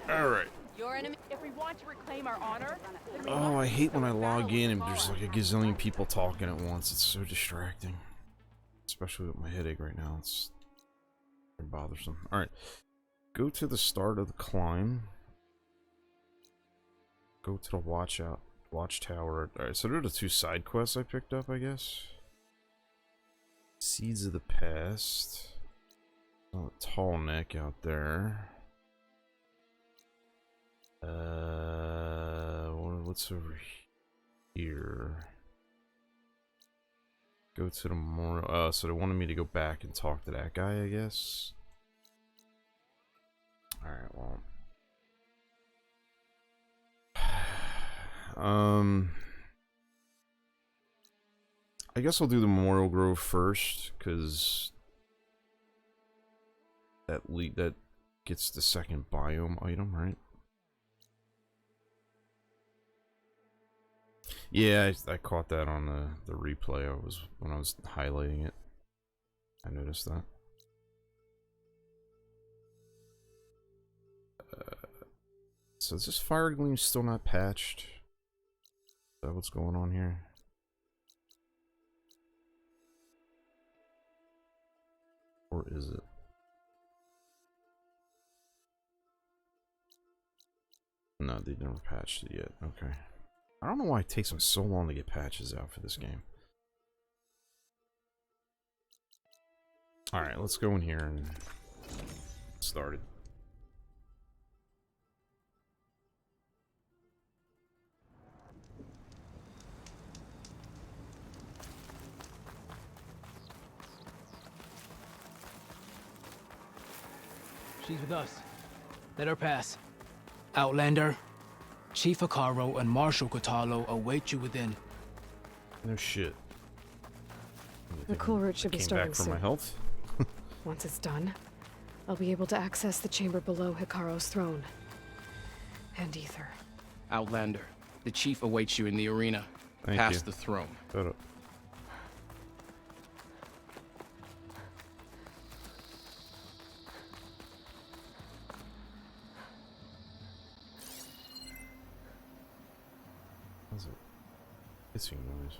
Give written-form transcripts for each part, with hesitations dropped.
Alright. Your enemy. If we want to reclaim our honor, then we Oh, I must hate when I battle log with in and Kara. there's like a gazillion people talking at once. It's so distracting. Especially with my headache right now. It's very bothersome. Alright. Go to the start of the climb. Go to the watchtower. Alright, so there are the 2 side quests I picked up, I guess. Seeds of the Past. Oh, a tall neck out there. What's over here? Go to the memorial. Oh, so they wanted me to go back and talk to that guy, I guess. Alright, well. I guess I'll do the Memorial Grove first, because that gets the second biome item, right? Yeah, I caught that on the replay. When I was highlighting it. I noticed that. So is this Fire Gleam still not patched? Is that what's going on here? Or is it? No, they never patched it yet. Okay. I don't know why it takes them so long to get patches out for this game. Alright, let's go in here and start it. She's with us. Let her pass. Outlander, Chief Hikaru and Marshal Kotalo await you within. No shit. The cool route should be starting back for soon. my health. Once it's done, I'll be able to access the chamber below Hikaru's throne. And Ether. Outlander, the chief awaits you in the arena, Thank past you. the throne. Shut up. What's it? Hissing noise.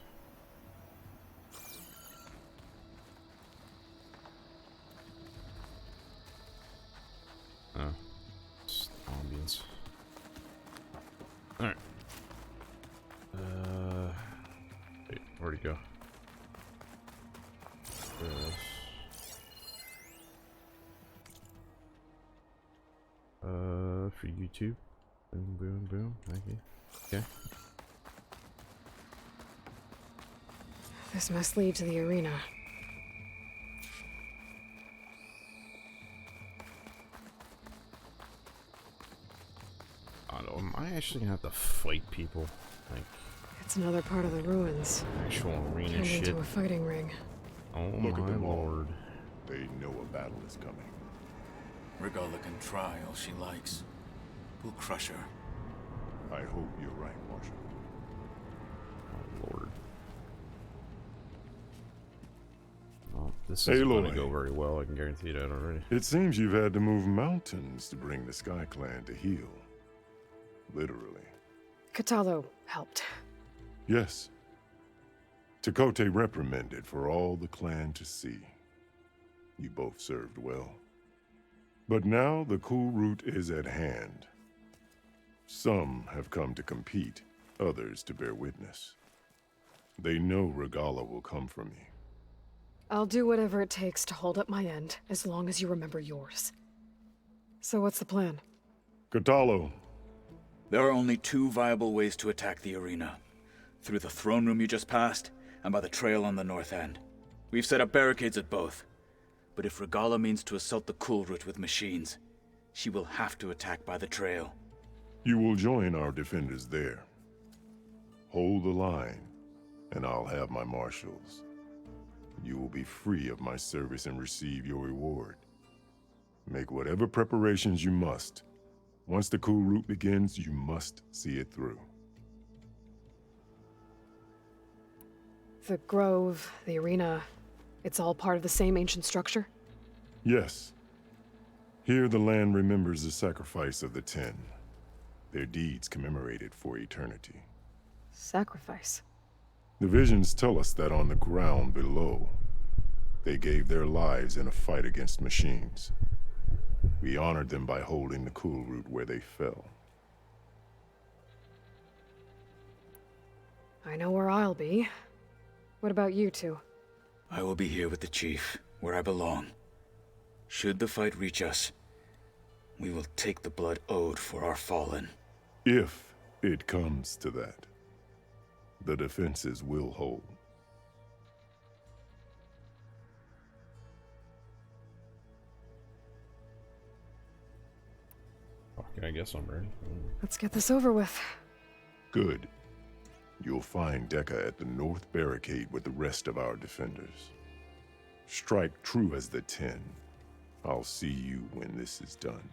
Oh. Just ambience. Alright. Wait, where'd he go? For YouTube. Boom, boom, boom. Thank you. Okay. This must lead to the arena. I don't know, am I actually gonna have to fight people? Like, It's another part of the ruins. actual arena Turned shit? into a fighting ring. Oh Look at my them all. lord. They know a battle is coming. Regala can try all she likes. We'll crush her. I hope you're right, Marshal. Oh lord. Well, this isn't Aloy. gonna go very well, I can guarantee that already. It seems you've had to move mountains to bring the Sky Clan to heal. Literally. Kotalo helped. Yes. Takote reprimanded for all the clan to see. You both served well. But now the cool route is at hand. Some have come to compete, others to bear witness. They know Regala will come for me. I'll do whatever it takes to hold up my end, as long as you remember yours. So what's the plan? Kotalo, There are only 2 viable ways to attack the arena. Through the throne room you just passed, and by the trail on the north end. We've set up barricades at both. But if Regala means to assault the cool route with machines, she will have to attack by the trail. you will join our defenders there. Hold the line, and I'll have my marshals. You will be free of my service and receive your reward. Make whatever preparations you must. Once the cool route begins, you must see it through. The grove, the arena, it's all part of the same ancient structure? Yes. Here the land remembers the sacrifice of the 10. Their deeds commemorated for eternity. Sacrifice. The visions tell us that on the ground below, they gave their lives in a fight against machines. We honored them by holding the cool root where they fell. I know where I'll be. What about you two? I will be here with the chief, where I belong. Should the fight reach us, we will take the blood owed for our fallen. If it comes to that, the defenses will hold. Okay, I guess I'm ready. Let's get this over with. Good. You'll find Deca at the north barricade with the rest of our defenders. Strike true as the 10. I'll see you when this is done.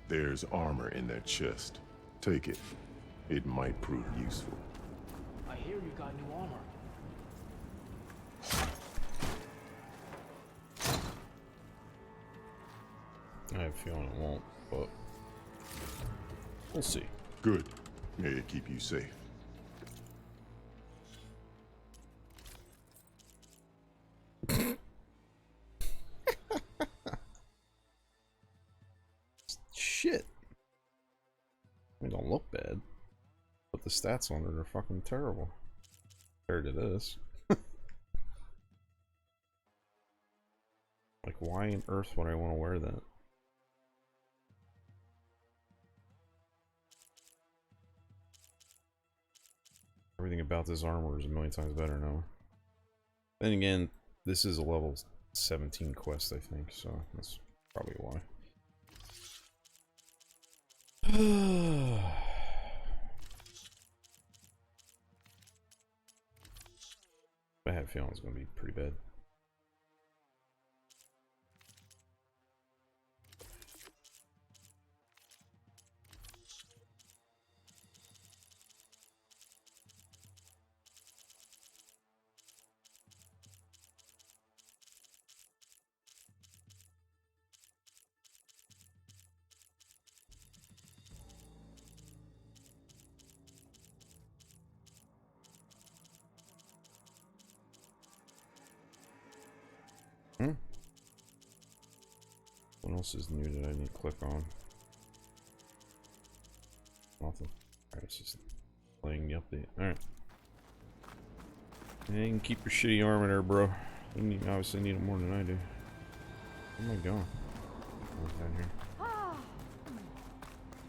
There's armor in that chest. Take it. It might prove useful. I hear you got new armor. I have a feeling it won't, but we'll see. Good. May it keep you safe. Shit. They don't look bad, but the stats on it are fucking terrible compared to this. Like, why on earth would I want to wear that? Everything about this armor is a million times better now. Then again, this is a level 17 quest, I think, so that's probably why. I have a feeling it's going to be pretty bad. What else is new that I need to click on? Nothing. Alright, it's just playing the update. Alright. Yeah, you can keep your shitty armor there, bro. You obviously need it more than I do. Where am I going? Oh, down here.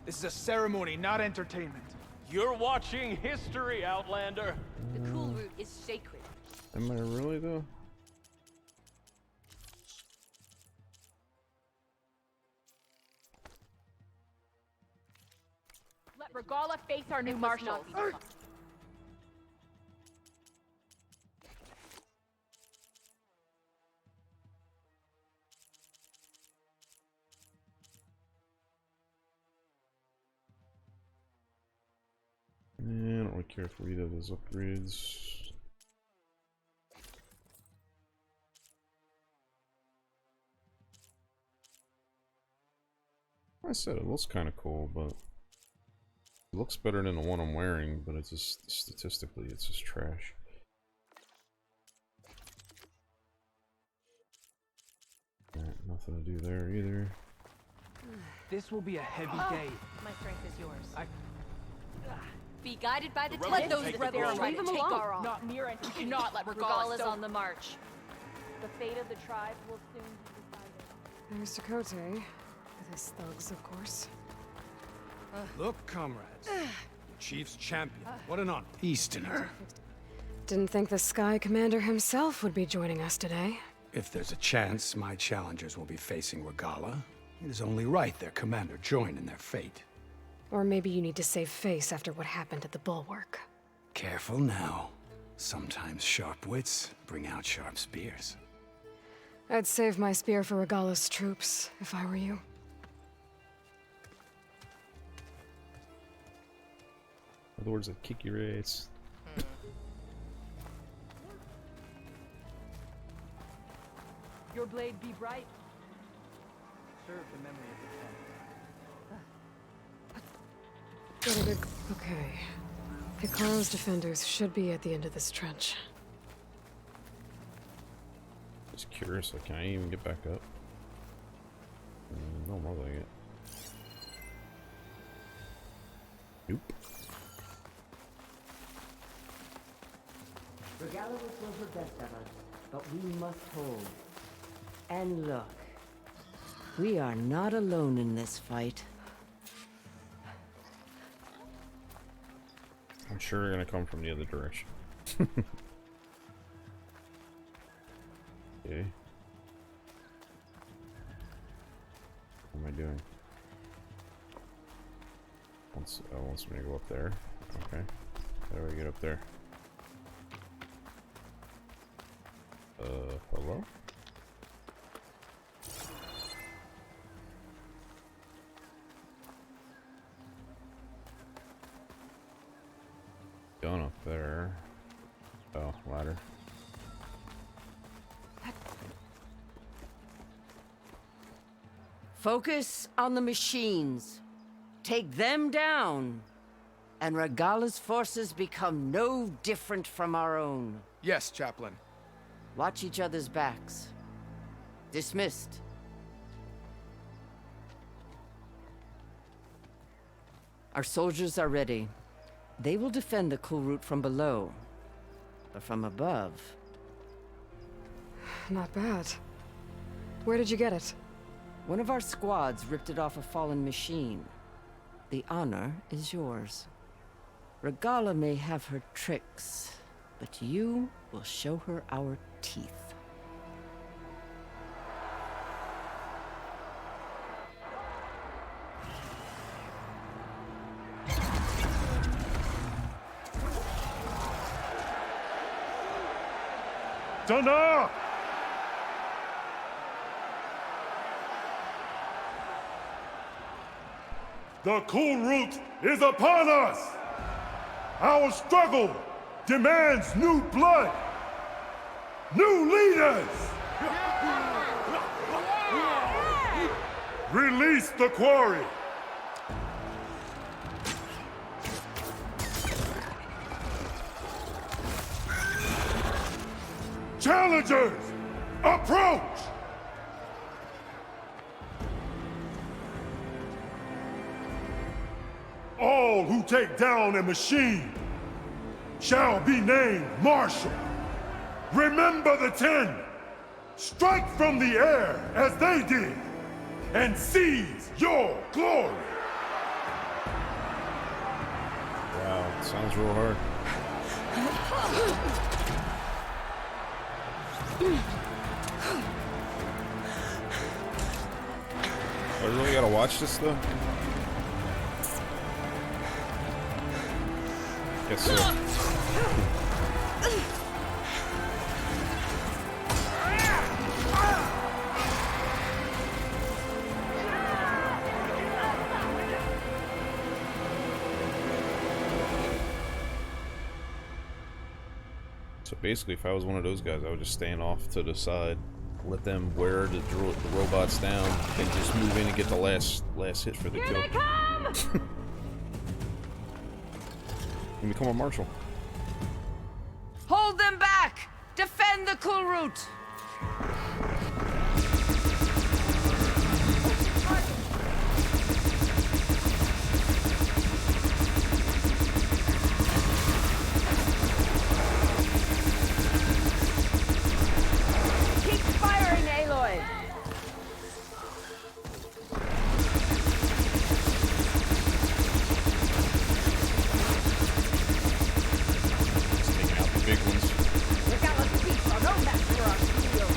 This is a ceremony, not entertainment. You're watching history, Outlander. The cool root is sacred. Am I really, though? Let Regala face our new marshal. Yeah, I don't really care for either of those upgrades. I said it looks kind of cool, but it looks better than the one I'm wearing, but it's just statistically, it's just trash. Alright, nothing to do there either. This will be a heavy day. My strength is yours. Be guided by the Let ten. those Take rebels our- take take our our not Mira, and do not let Regala Regala's on the march. The fate of the tribe will soon be decided. There's Dakota. With his thugs, of course. Look, comrades. The Chief's champion. What an honor. Easterner. Didn't think the Sky Commander himself would be joining us today. If there's a chance my challengers will be facing Regala, it is only right their commander join in their fate. Or maybe you need to save face after what happened at the Bulwark. Careful now. Sometimes sharp wits bring out sharp spears. I'd save my spear for Regala's troops, if I were you. In other words, I'd kick your ass. Your blade be bright. Serve the memory of the Got a good... Okay. Hikaru's defenders should be at the end of this trench. Just curious, like, can I even get back up? No, more like it. Nope. Regala will throw her best at us, but we must hold. And look, we are not alone in this fight. I'm sure they're gonna come from the other direction. Okay. What am I doing? Wants me to go up there. Okay. How do I get up there? Hello? Gun up there. Oh, ladder. Focus on the machines. Take them down. And Regala's forces become no different from our own. Yes, Chaplain. Watch each other's backs. Dismissed. Our soldiers are ready. They will defend the cool route from below. But from above... Not bad. Where did you get it? One of our squads ripped it off a fallen machine. The honor is yours. Regala may have her tricks, but you will show her our teeth. Dana! The cool route is upon us! Our struggle demands new blood! New leaders! Release the quarry! Challengers, approach! All who take down a machine shall be named Marshal. Remember the 10. Strike from the air as they did and seize your glory. Wow, sounds real hard. I really gotta watch this though? Guess so. So basically, if I was one of those guys, I would just stand off to the side, let them wear the robots down, and just move in and get the last hit for the kill. Here they come! And become a marshal. Hold them back! Defend the cool route! Keep firing, Aloy! Taking out the big ones. Regala's beasts are no match for our shield.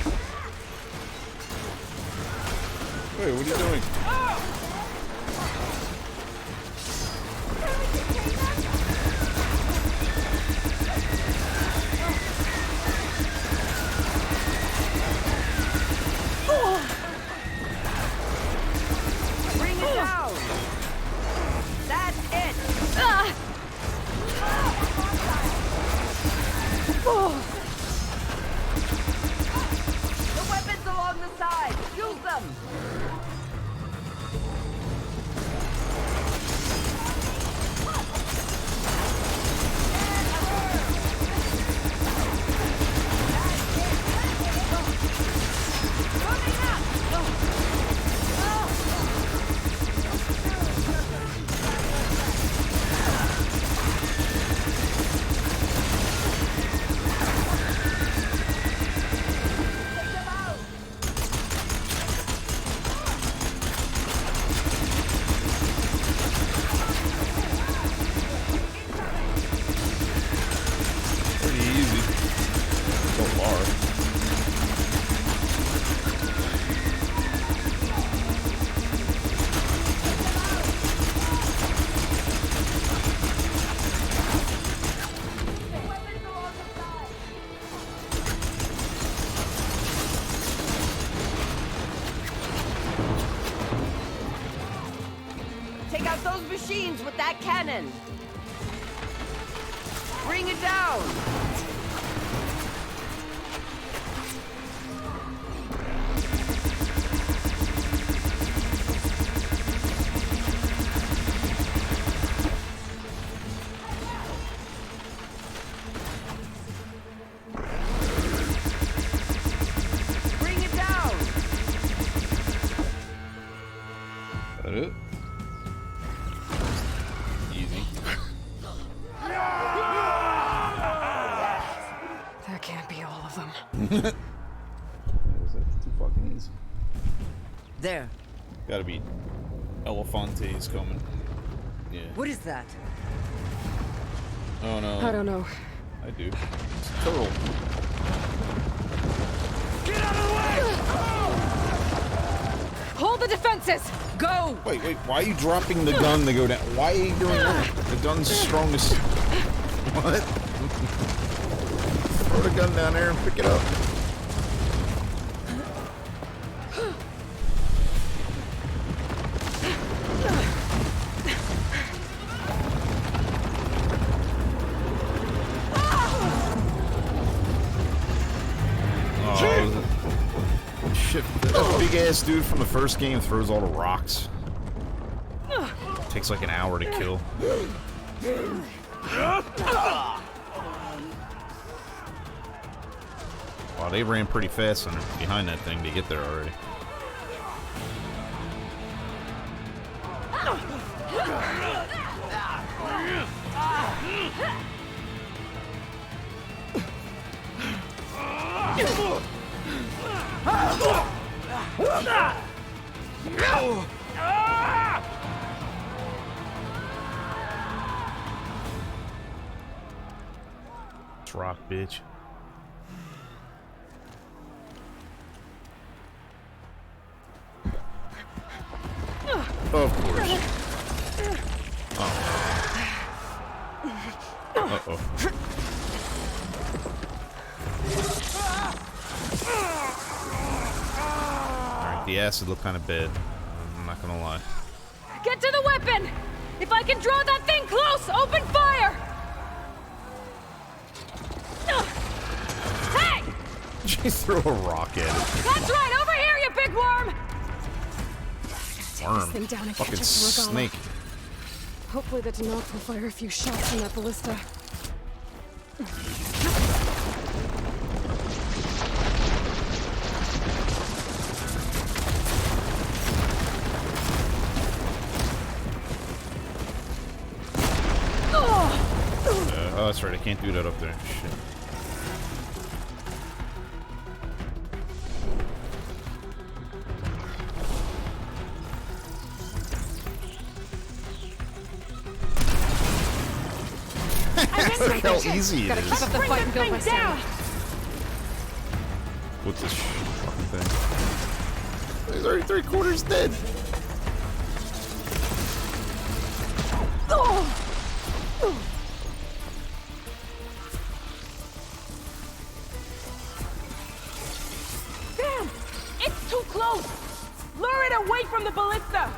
Wait, what are you doing? Bring it down! That's it! The weapons along Take out those machines with that cannon! Bring it down! Bring it down! That it? Easy. That can't be all of them. That's too fucking easy. There. Gotta be Elefante's coming. Yeah. What is that? Oh no. I don't know. I do. It's a turtle. Hold the defenses! Go! Wait, why are you dropping the gun to go down? Why are you doing that? The gun's strongest. What? Throw the gun down there and pick it up. Oh, shit. That big ass dude from the first game throws all the rocks. Takes like an hour to kill. Wow, they ran pretty fast behind that thing to get there already. It's rock, bitch. Of course. Oh. Uh-oh. Alright, the acid looked kind of bad. I'm not gonna lie. Get to the weapon! If I can draw that thing close, open fire! Hey! She threw a rock at it. That's right, over here, you big worm! Worm. This thing down and Fucking catch up to Regala. snake. Hopefully the Denok will fire a few shots from that ballista. Oh, that's right. I can't do that up there. Shit. Look how easy it Gotta is. keep up the fight and build my stamina. What's this fucking thing? He's already 3/4 dead. Damn! It's too close! Lure it away from the ballista!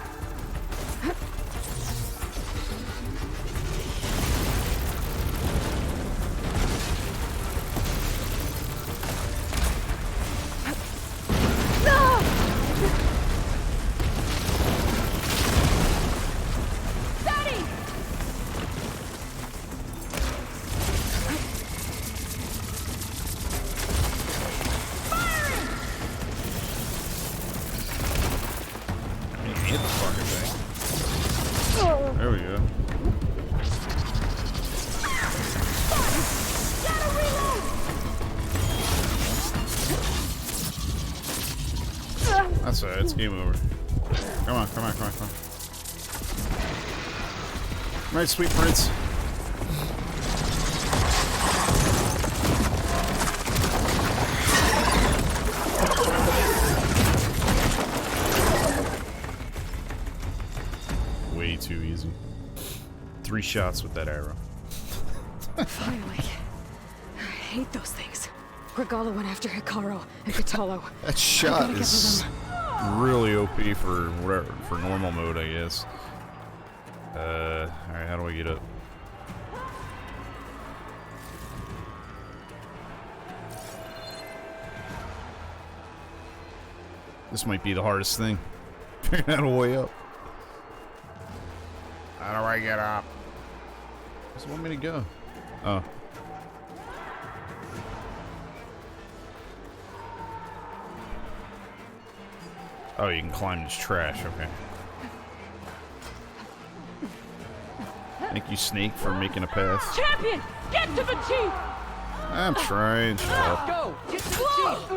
Daddy! hit the fucking thing. There we go. That's alright, it's game over. Come on, come on, come on, come on. Alright, sweet prince. Way too easy. 3 shots with that arrow. Finally. I hate those things. Regala went after Hikaru and Katalo. That shot is really OP for whatever, for normal mode, I guess. Alright, how do I get up? This might be the hardest thing. Figuring out a way up. How do I get up? Where does it want me to go? Oh. Oh, you can climb this trash, okay. Thank you, Snake, for making a path. Champion, get to the chief! I'm trying, shut up. Go! Get to the chief!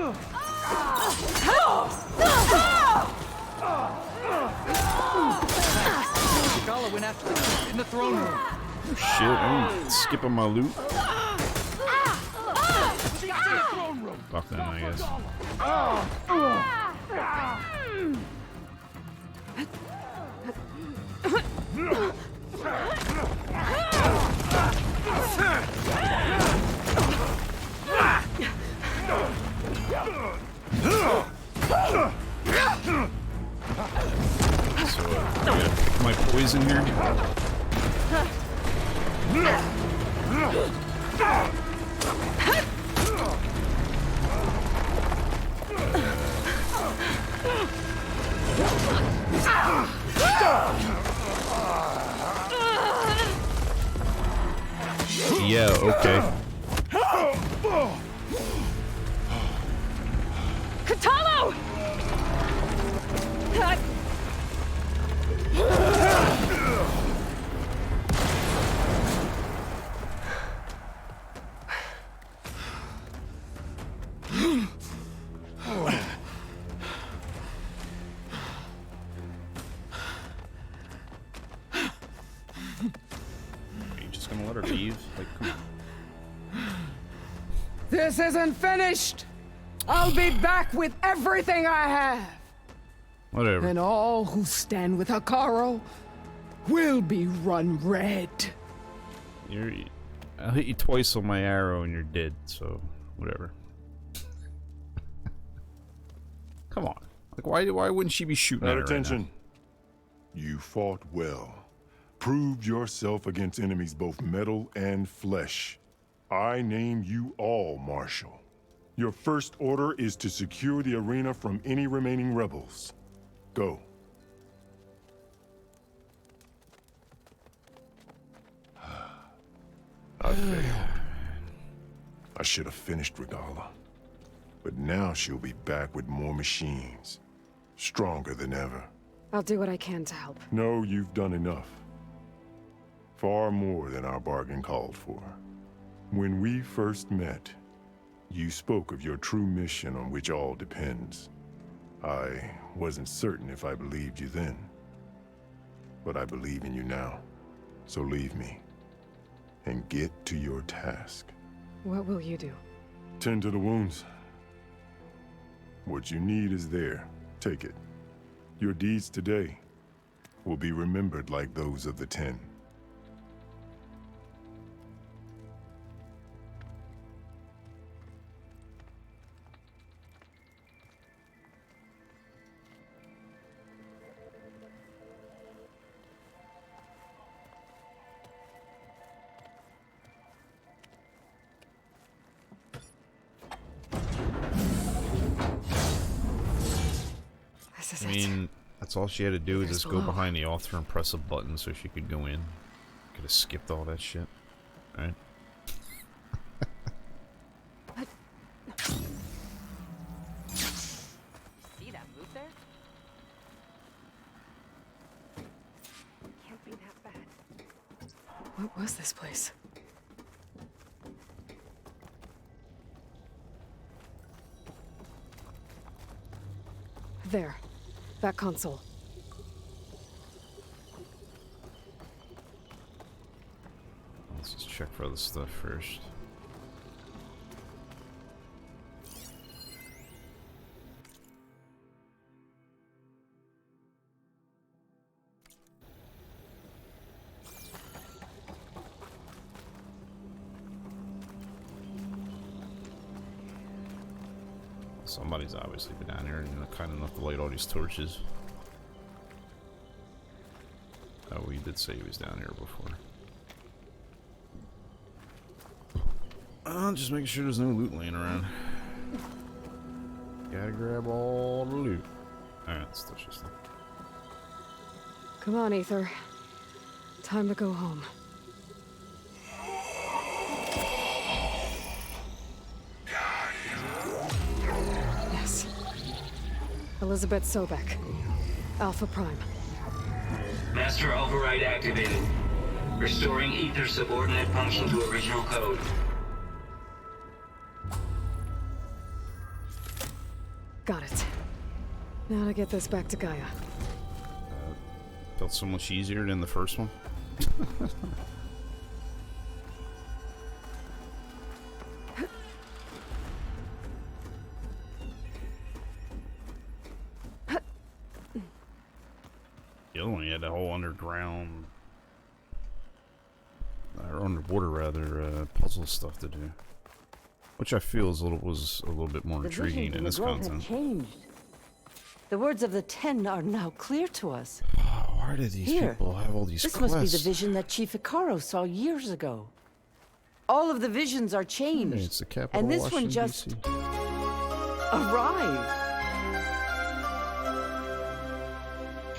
Regala went after the chief in the throne room. Oh, shit, I'm skipping my loot. Fuck them, I guess. So, my poison here. Yeah, okay. Katalo! Like, come on. This isn't finished! I'll be back with everything I have! Whatever. And all who stand with Hikaru will be run red. I'll hit you twice on my arrow and you're dead, so whatever. Come on. Like, why wouldn't she be shooting at her attention. right You fought well. Proved yourself against enemies both metal and flesh. I name you all Marshal. Your first order is to secure the arena from any remaining rebels. Go. I failed. I should have finished Regala. But now she'll be back with more machines. Stronger than ever. I'll do what I can to help. No, you've done enough. Far more than our bargain called for. When we first met, you spoke of your true mission on which all depends. I wasn't certain if I believed you then. But I believe in you now. So leave me. And get to your task. What will you do? Tend to the wounds. What you need is there. Take it. Your deeds today will be remembered like those of the 10. I mean, that's all she had to do is just go behind the altar and press a button so she could go in. Could have skipped all that shit. Right? See that move there? What was this place? There. That console. Let's just check for other stuff first. Somebody's obviously been down here and kind enough to light all these torches. Oh, he did say he was down here before. Just making sure there's no loot laying around. Gotta grab all the loot. Alright, let's touch this thing. Come on, Ether. Time to go home. Yes. Elizabeth Sobek. Alpha Prime. Master override activated. Restoring Ether subordinate function to original code. Got it. Now to get this back to Gaia. Felt so much easier than the first one. The other one, you had the whole underground, or underwater rather, puzzle stuff to do, which I feel was a little bit more intriguing in this content. Changed. The words of the Ten are now clear to us. Why do these people have all these This quests? must be the vision that Chief Hikaru saw years ago. All of the visions are changed. It's the capital and this Washington, one just DC. arrived.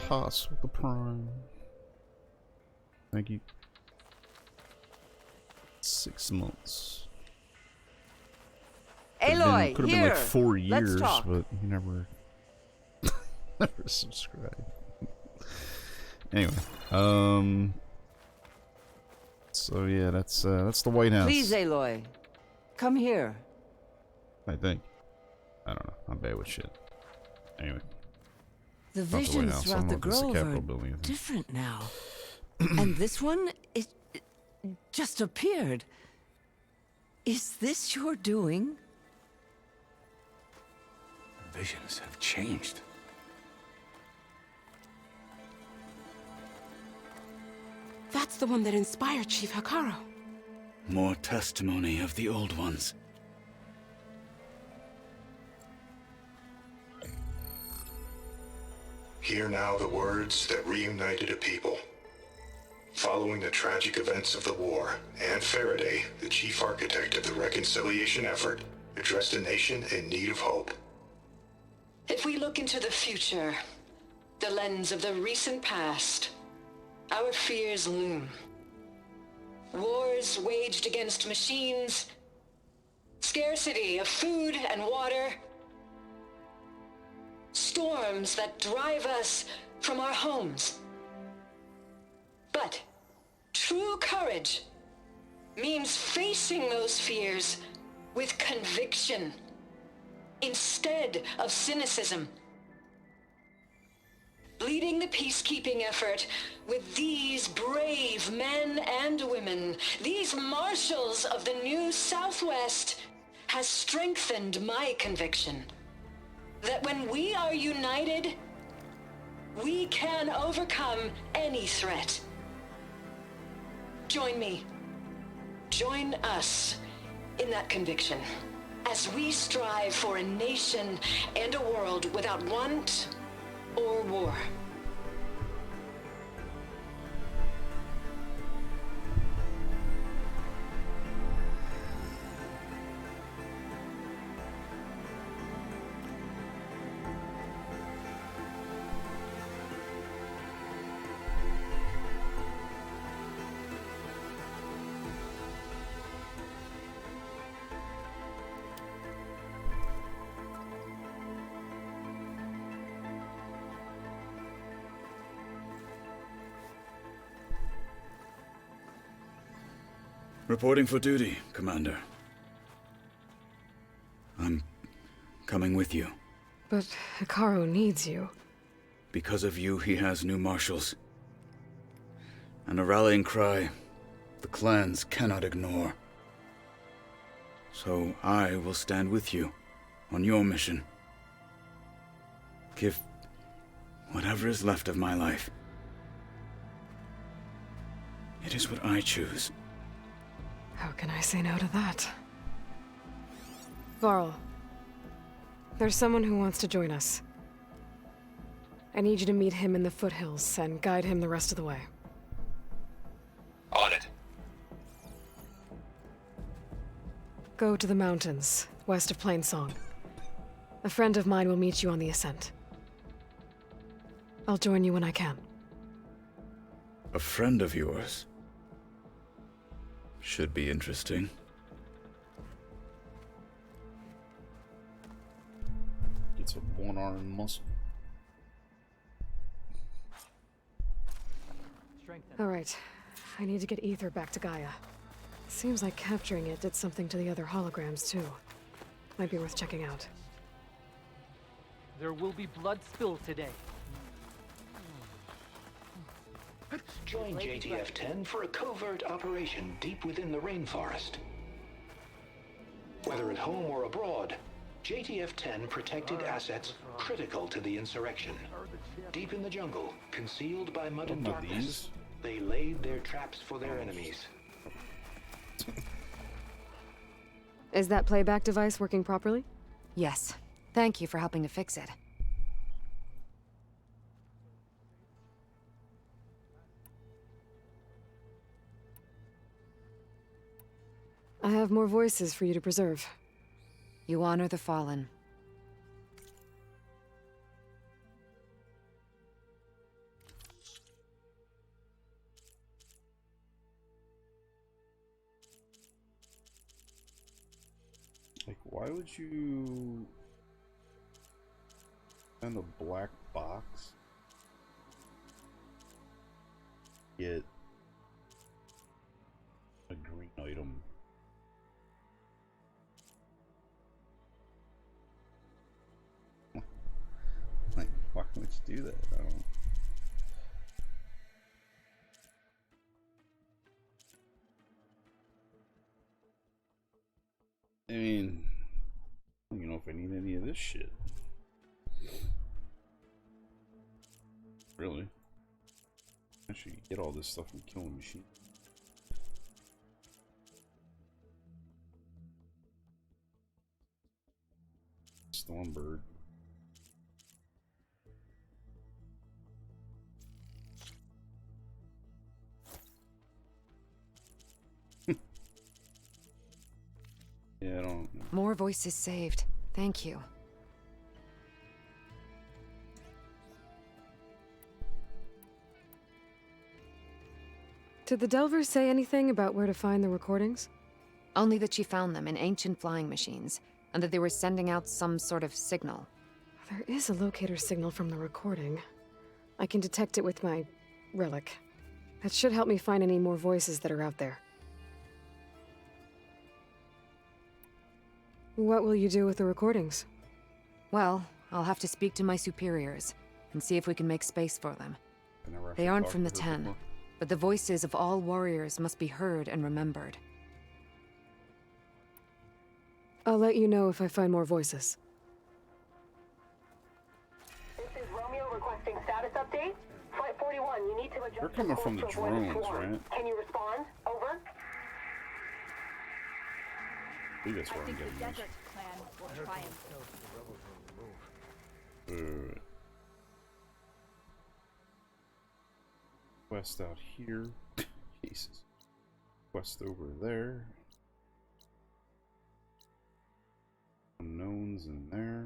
Haas with the Prime. Thank you. 6 months. Aloy, could have here. been like 4 Let's years, talk. but you never subscribed. Anyway, so yeah, that's the White House. Please, Aloy, come here. I think. I don't know. I'm bad with shit. Anyway. The Not the White visions House. I throughout don't the know if it's grove Capitol are building, I think. different now. And this one, it just appeared. Is this your doing? Visions have changed. That's the one that inspired Chief Hikaru. More testimony of the old ones. Hear now the words that reunited a people. Following the tragic events of the war, Anne Faraday, the chief architect of the reconciliation effort, addressed a nation in need of hope. If we look into the future, the lens of the recent past, our fears loom. Wars waged against machines, scarcity of food and water, storms that drive us from our homes. But true courage means facing those fears with conviction instead of cynicism. Leading the peacekeeping effort with these brave men and women, these marshals of the new Southwest, has strengthened my conviction that when we are united, we can overcome any threat. Join me. Join us in that conviction as we strive for a nation and a world without want or war. Reporting for duty, Commander. I'm coming with you. But Hikaru needs you. Because of you, he has new marshals. And a rallying cry the clans cannot ignore. So I will stand with you on your mission. Give whatever is left of my life. It is what I choose. How can I say no to that? Varl, there's someone who wants to join us. I need you to meet him in the foothills and guide him the rest of the way. On it. Go to the mountains, west of Plainsong. A friend of mine will meet you on the ascent. I'll join you when I can. A friend of yours? Should be interesting. It's a one-arm muscle. All right. I need to get Ether back to Gaia. Seems like capturing it did something to the other holograms, too. Might be worth checking out. There will be blood spilled today. Join JTF-10 for a covert operation deep within the rainforest. Whether at home or abroad, JTF-10 protected assets critical to the insurrection. Deep in the jungle, concealed by mud and darkness, they laid their traps for their enemies. Is that playback device working properly? Yes. Thank you for helping to fix it. I have more voices for you to preserve. You honor the fallen. Like, why would you send a black box? Get a green item. Like, why would you do that? I don't. I mean, I don't even know if I need any of this shit. Really? I should get all this stuff from killing machines. Stormbird. Yeah, I don't know. More voices saved. Thank you. Did the Delvers say anything about where to find the recordings? Only that she found them in ancient flying machines, and that they were sending out some sort of signal. There is a locator signal from the recording. I can detect it with my relic. That should help me find any more voices that are out there. What will you do with the recordings? Well, I'll have to speak to my superiors and see if we can make space for them. They aren't from the Ten, but the voices of all warriors must be heard and remembered. I'll let you know if I find more voices. This is Romeo requesting status update. Flight 41, you need to adjust. They're coming from the drones, right? Can you respond? Over. I think that's where I'm getting this. Desert clan will triumph. Quest out here. Jesus. Quest over there. Unknowns in there.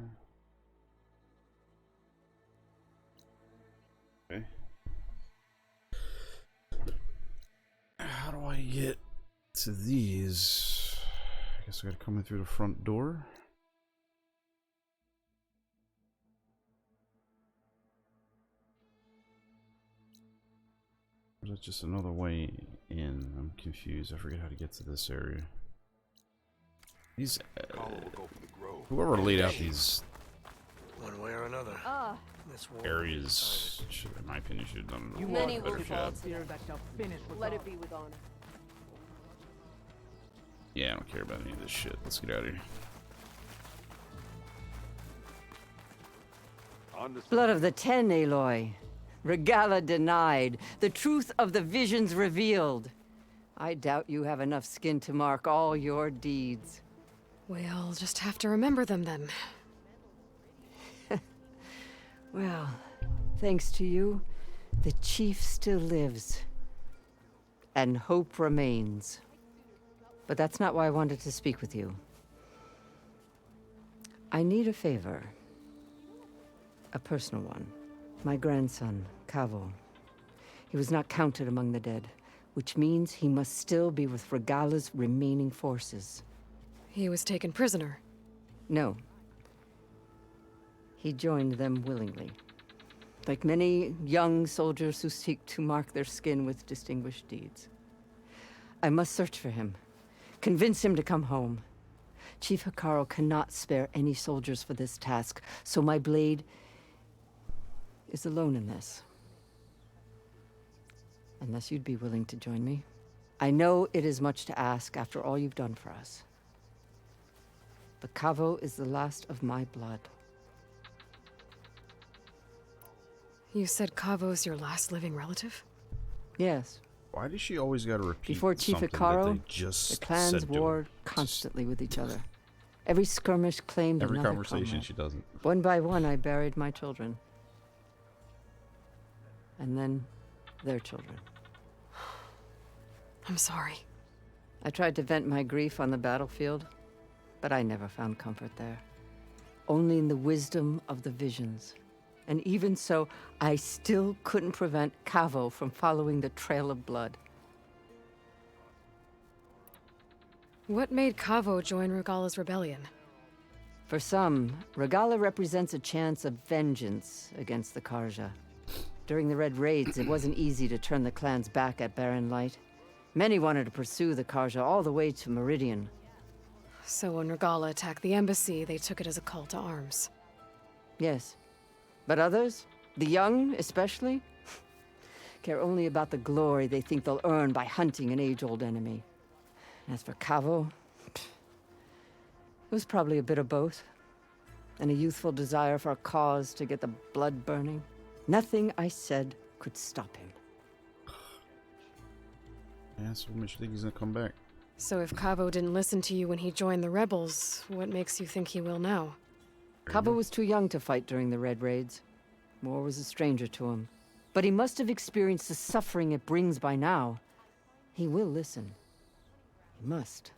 Okay. How do I get to these? I guess I gotta come in through the front door. But it's just another way in. I'm confused. I forget how to get to this area. These whoever laid out these one way or another. Areas, should, in my opinion, should have done a Many better will job. Let it be with honor. Yeah, I don't care about any of this shit. Let's get out of here. Blood of the Ten, Aloy. Regala denied. The truth of the visions revealed. I doubt you have enough skin to mark all your deeds. We'll just have to remember them then. Well, thanks to you, the chief still lives. And hope remains. But that's not why I wanted to speak with you. I need a favor. A personal one. My grandson, Cavo. He was not counted among the dead, which means he must still be with Regala's remaining forces. He was taken prisoner. No. He joined them willingly. Like many young soldiers who seek to mark their skin with distinguished deeds. I must search for him. Convince him to come home. Chief Hikaru cannot spare any soldiers for this task, so my blade is alone in this. Unless you'd be willing to join me. I know it is much to ask after all you've done for us. But Cavo is the last of my blood. You said Cavo's your last living relative? Yes. Why does she always gotta repeat Before Chief something Hikaru, that they just the clans said to her? warred constantly with each other. Every skirmish claimed Every another conversation comrade. she doesn't. One by one, I buried my children. And then their children. I'm sorry. I tried to vent my grief on the battlefield, but I never found comfort there. Only in the wisdom of the visions. And even so, I still couldn't prevent Cavo from following the trail of blood. What made Cavo join Regala's rebellion? For some, Regala represents a chance of vengeance against the Karja. During the Red Raids, it wasn't easy to turn the clans back at Barren Light. Many wanted to pursue the Karja all the way to Meridian. So when Regala attacked the embassy, they took it as a call to arms. Yes. But others, the young especially, care only about the glory they think they'll earn by hunting an age-old enemy. As for Cavo, it was probably a bit of both. And a youthful desire for a cause to get the blood burning. Nothing I said could stop him. Yeah, so what makes you think he's gonna come back? So if Cavo didn't listen to you when he joined the rebels, what makes you think he will now? Cavo was too young to fight during the Red Raids. War was a stranger to him. But he must have experienced the suffering it brings by now. He will listen. He must.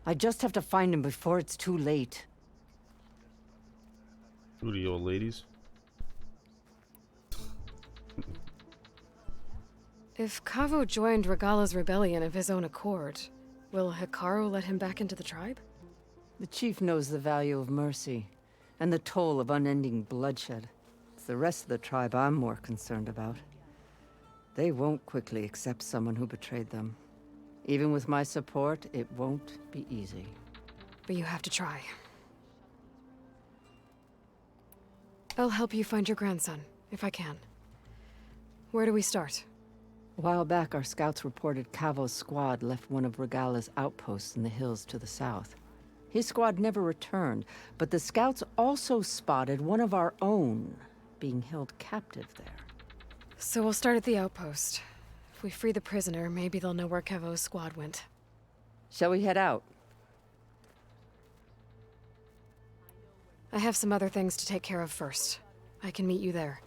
I just have to find him before it's too late. Who are the old ladies? If Cavo joined Regala's rebellion of his own accord, will Hikaru let him back into the tribe? The chief knows the value of mercy, and the toll of unending bloodshed. It's the rest of the tribe I'm more concerned about. They won't quickly accept someone who betrayed them. Even with my support, it won't be easy. But you have to try. I'll help you find your grandson, if I can. Where do we start? A while back, our scouts reported Cavo's squad left one of Regala's outposts in the hills to the south. His squad never returned, but the scouts also spotted one of our own being held captive there. So we'll start at the outpost. If we free the prisoner, maybe they'll know where Cavo's squad went. Shall we head out? I have some other things to take care of first. I can meet you there.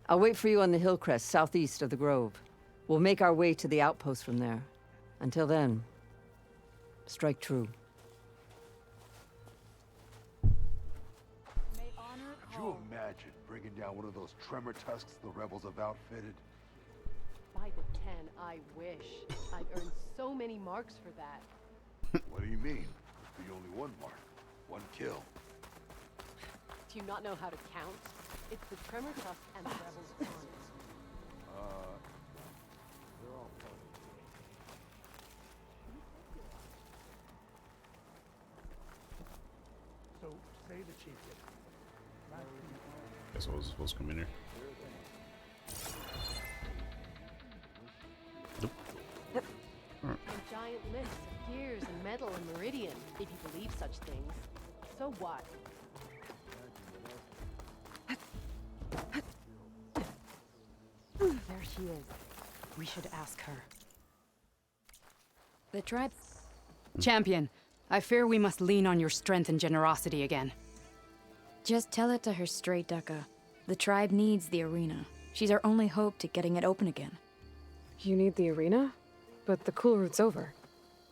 I'll wait for you on the hill crest southeast of the grove. We'll make our way to the outpost from there. Until then, strike true. Could you imagine bringing down one of those tremor tusks the rebels have outfitted? By the 10, I wish. I'd earned so many marks for that. What do you mean? The only one mark. One kill. Do you not know how to count? It's the tremor tusk and the rebels on it. Guess I was supposed to come in here. Nope. Alright. A giant list of gears and metal and meridian, if you believe such things. So what? There she is. We should ask her. The tribe... Champion, I fear we must lean on your strength and generosity again. Just tell it to her straight, Ducka. The tribe needs the arena. She's our only hope to getting it open again. You need the arena? But the cool route's over.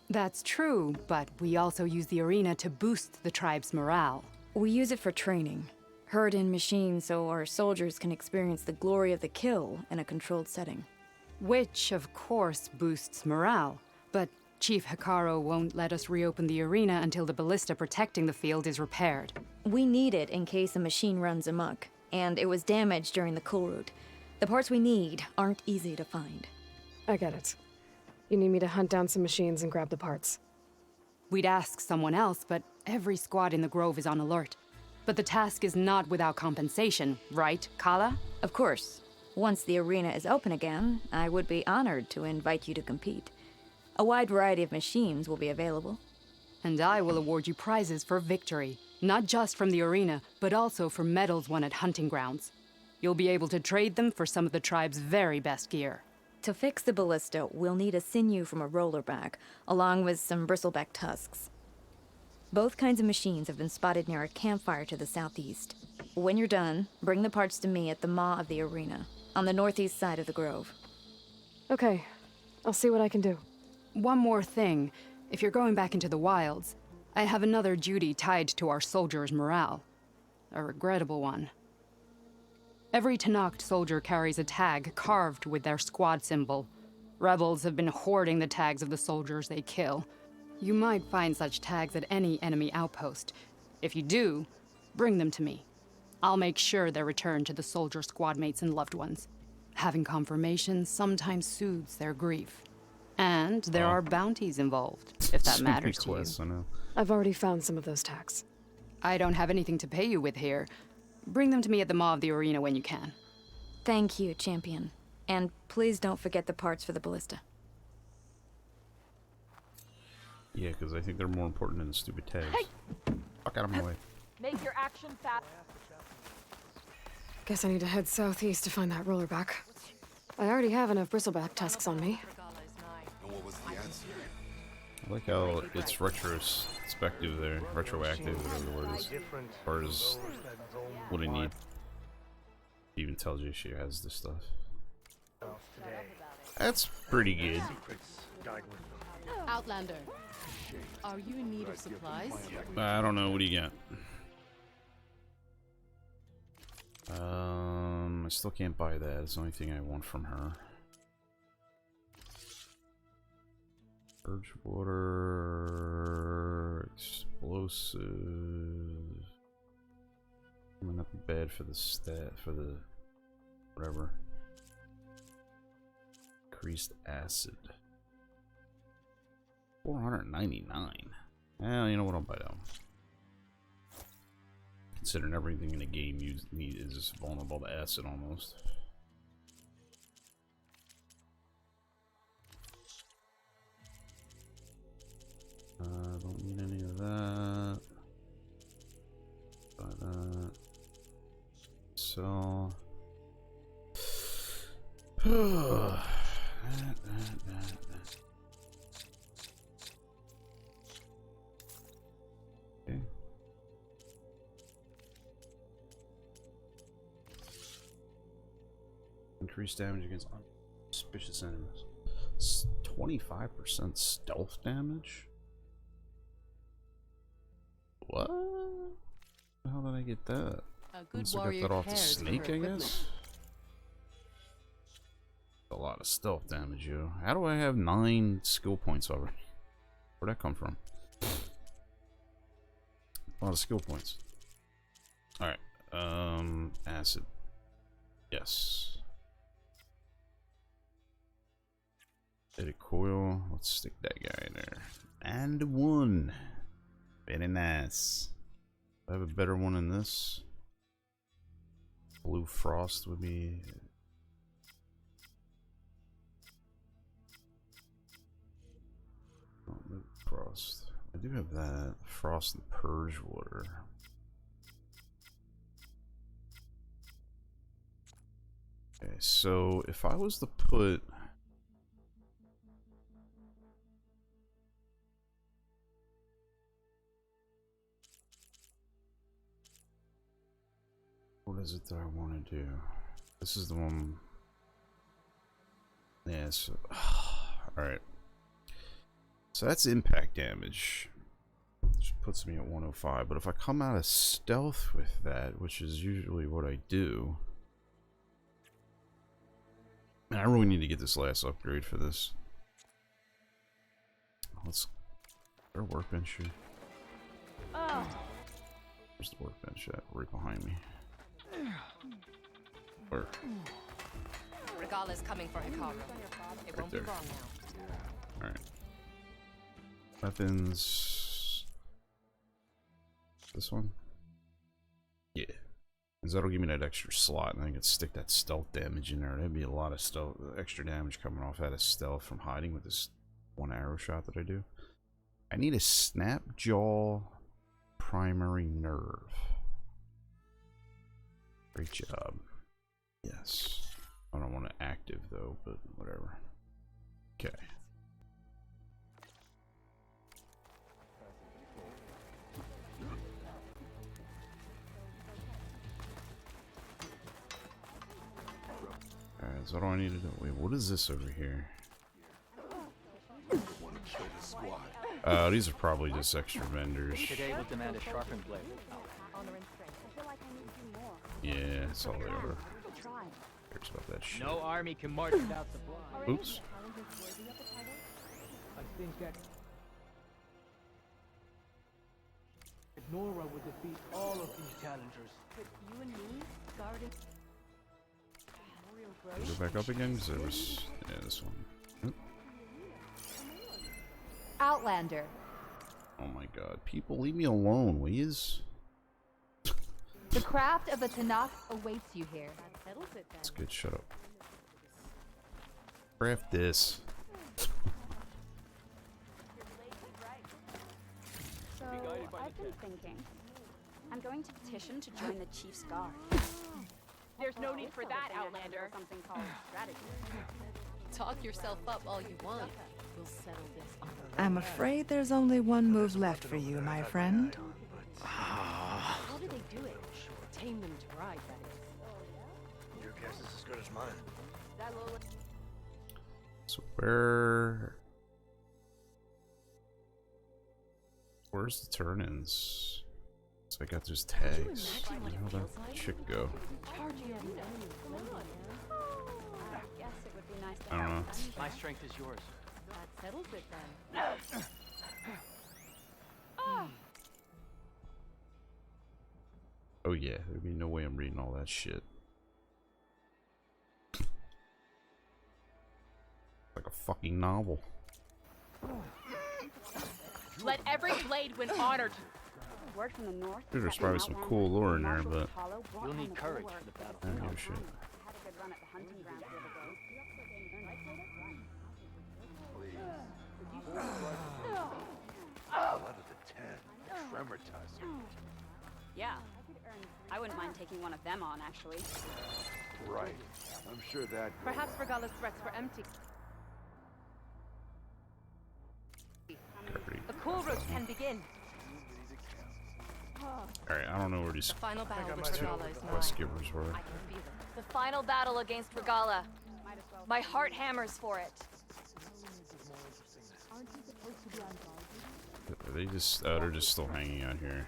That's true, but we also use the arena to boost the tribe's morale. We use it for training. Herd in machines so our soldiers can experience the glory of the kill in a controlled setting. Which, of course, boosts morale. But Chief Hikaru won't let us reopen the arena until the ballista protecting the field is repaired. We need it in case a machine runs amok, and it was damaged during the cool route. The parts we need aren't easy to find. I get it. You need me to hunt down some machines and grab the parts. We'd ask someone else, but every squad in the Grove is on alert. But the task is not without compensation, right, Kala? Of course. Once the arena is open again, I would be honored to invite you to compete. A wide variety of machines will be available. And I will award you prizes for victory, not just from the arena, but also for medals won at hunting grounds. You'll be able to trade them for some of the tribe's very best gear. To fix the ballista, we'll need a sinew from a rollerback, along with some bristleback tusks. Both kinds of machines have been spotted near a campfire to the southeast. When you're done, bring the parts to me at the maw of the arena, on the northeast side of the grove. Okay, I'll see what I can do. One more thing. If you're going back into the wilds, I have another duty tied to our soldiers' morale. A regrettable one. Every Tenakth soldier carries a tag carved with their squad symbol. Rebels have been hoarding the tags of the soldiers they kill. You might find such tags at any enemy outpost. If you do, bring them to me. I'll make sure they're returned to the soldier squad mates and loved ones. Having confirmation sometimes soothes their grief. And there are bounties involved, if that matters to you. I know. I've already found some of those tags. I don't have anything to pay you with here. Bring them to me at the maw of the arena when you can. Thank you, champion. And please don't forget the parts for the ballista. Yeah, because I think they're more important than the stupid tags. Fuck out of my way. Make your action fast. Guess I need to head southeast to find that rollerback. I already have enough bristleback tusks on me. I like how it's retrospective there, retroactive, whatever the word is, as far as what I need. It even tells you she has this stuff. That's pretty good. Outlander, are you in need of supplies? I don't know, what do you got? I still can't buy that. It's the only thing I want from her. Water, explosive. Might not be bad for the for the whatever. Increased acid. 499. Well, you know what? I'll buy that one. Considering everything in the game you need is vulnerable to acid almost. Don't need any of that. Buy that. So. that. Okay. Increased damage against unsuspicious enemies. 25% stealth damage? What? How did I get that? A good Once I got warrior that off the cares for her snake, I equipment. guess? A lot of stealth damage, yo. How do I have 9 skill points already? Where'd that come from? A lot of skill points. Alright. Acid. Yes. Did a coil. Let's stick that guy in there. And 1. Very nice. I have a better one than this. Blue Frost would be. Oh, no Frost. I do have that. Frost and Purge Water. Okay, so if I was to put. What is it that I want to do? This is the one. Yeah, so. Alright. So that's impact damage. Which puts me at 105. But if I come out of stealth with that, which is usually what I do. Man, I really need to get this last upgrade for this. Let's. Our workbench here. Where's the workbench at? Right behind me. Where? Regala's coming for Hikaru. It won't be long now. Alright. Weapons. This one? Yeah. Because that'll give me that extra slot, and I can stick that stealth damage in there. That'd be a lot of stealth, extra damage coming off out of stealth from hiding with this one arrow shot that I do. I need a snap jaw primary nerve. Great job. Yes. I don't want to active though, but whatever. Okay. Alright, so what do I need to do? Wait, what is this over here? These are probably just extra vendors. Today will demand a sharpened blade. Yeah, that's all they are. Cares about that shit. No army can march without supply. Oops. I think that Nora would defeat all of these challengers. But you and me, guarding Go back up again? 'Cause there was, yeah, this one. Oop. Outlander. Oh my god. People, leave me alone, please. The craft of a Tanakh awaits you here. That settles it then. That's good, shut up. Craft this. So, I've been thinking. I'm going to petition to join the Chief's Guard. There's no need for that, Outlander. Something called strategy. Talk yourself up all you want. We'll settle this on I'm afraid there's only one move left for you, my friend. How do they do it? Tame them to ride, that is. Your guess is as good as mine. So where's the turn-ins? So I got those tags. Where'd that chick go? I don't know. My strength is yours. That settles it then. Oh yeah, there'd be no way I'm reading all that shit. Like a fucking novel. Let every blade win honor to Word from the north. Dude, there's probably some cool lore in there, but You'll need courage for the battle. I don't give a shit. Had a good run at the hunting grounds the other day. Blood of the Ten. Tremor tusk. Yeah. I wouldn't mind taking one of them on, actually. Right. I'm sure that. Perhaps Regala's threats were empty. The cool route can begin. Alright, I don't know where these The final battle with two Regala is quest mine. givers were. I can feel it. The final battle against Regala. My heart hammers for it. They just, they're just still hanging out here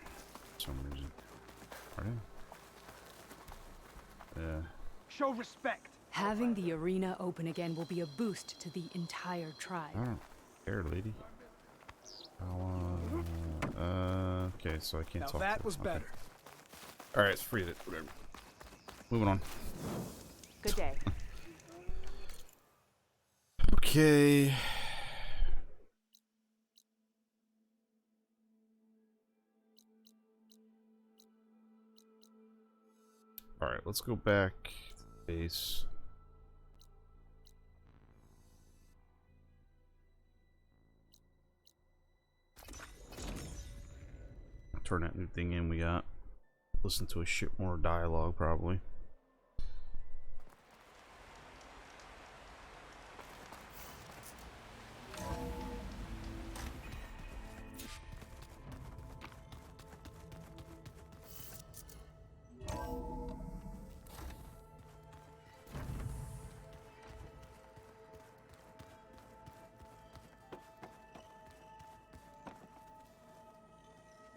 for some reason. Are they? Yeah. Show respect. Having the arena open again will be a boost to the entire tribe. I don't care, lady. Okay, so I can't Now talk. that to was them. better. Okay. Alright, it's free it. Whatever. Moving on. Good day. Okay. let's go back to base. Turn that new thing in we got. Listen to a shit more dialogue, probably.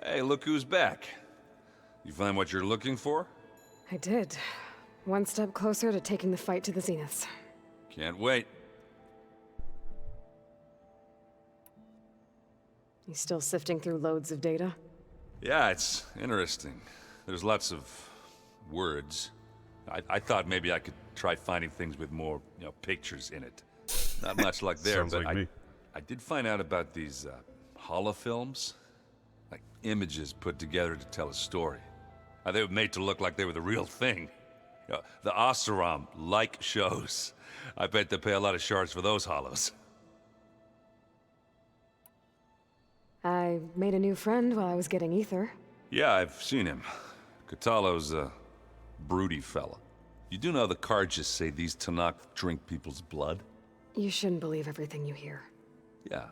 Hey, look who's back. You find what you're looking for? I did. One step closer to taking the fight to the Zeniths. Can't wait. You still sifting through loads of data? Yeah, it's interesting. There's lots of words. I thought maybe I could try finding things with more, pictures in it. Not much like there, Sounds but like me. I did find out about these holofilms. Like images put together to tell a story. They were made to look like they were the real thing. The Oseram like shows. I bet they pay a lot of shards for those hollows. I made a new friend while I was getting ether. Yeah, I've seen him. Catalo's a broody fella. You do know the cards just say these Tanakh drink people's blood? You shouldn't believe everything you hear. Yeah.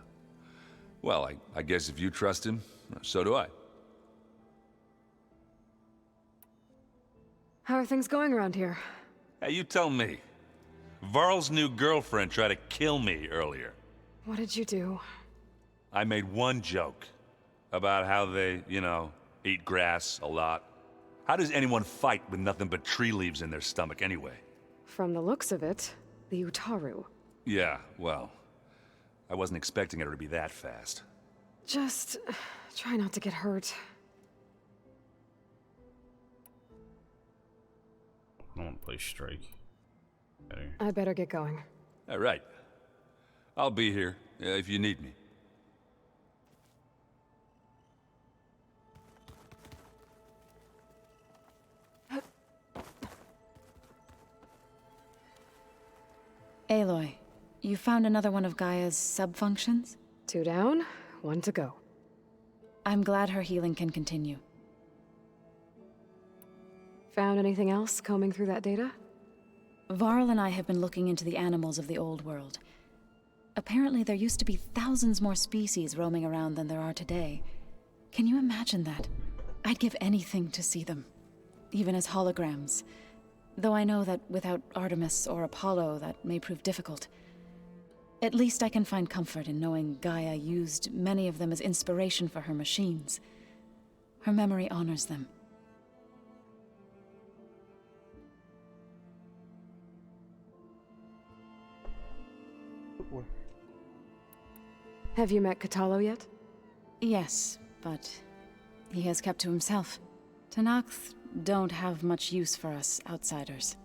Well, I guess if you trust him, so do I. How are things going around here? Hey, you tell me. Varl's new girlfriend tried to kill me earlier. What did you do? I made one joke about how they, eat grass a lot. How does anyone fight with nothing but tree leaves in their stomach anyway? From the looks of it, the Utaru. Yeah, well, I wasn't expecting her to be that fast. Just try not to get hurt. I don't want to play Strike. I better get going. All right. I'll be here if you need me. Aloy, you found another one of Gaia's sub-functions? 2 down, 1 to go. I'm glad her healing can continue. Found anything else combing through that data? Varl and I have been looking into the animals of the old world. Apparently there used to be thousands more species roaming around than there are today. Can you imagine that? I'd give anything to see them, even as holograms. Though I know that without Artemis or Apollo, that may prove difficult. At least I can find comfort in knowing Gaia used many of them as inspiration for her machines. Her memory honors them. Have you met Catalo yet? Yes, but he has kept to himself. Tanakh don't have much use for us outsiders.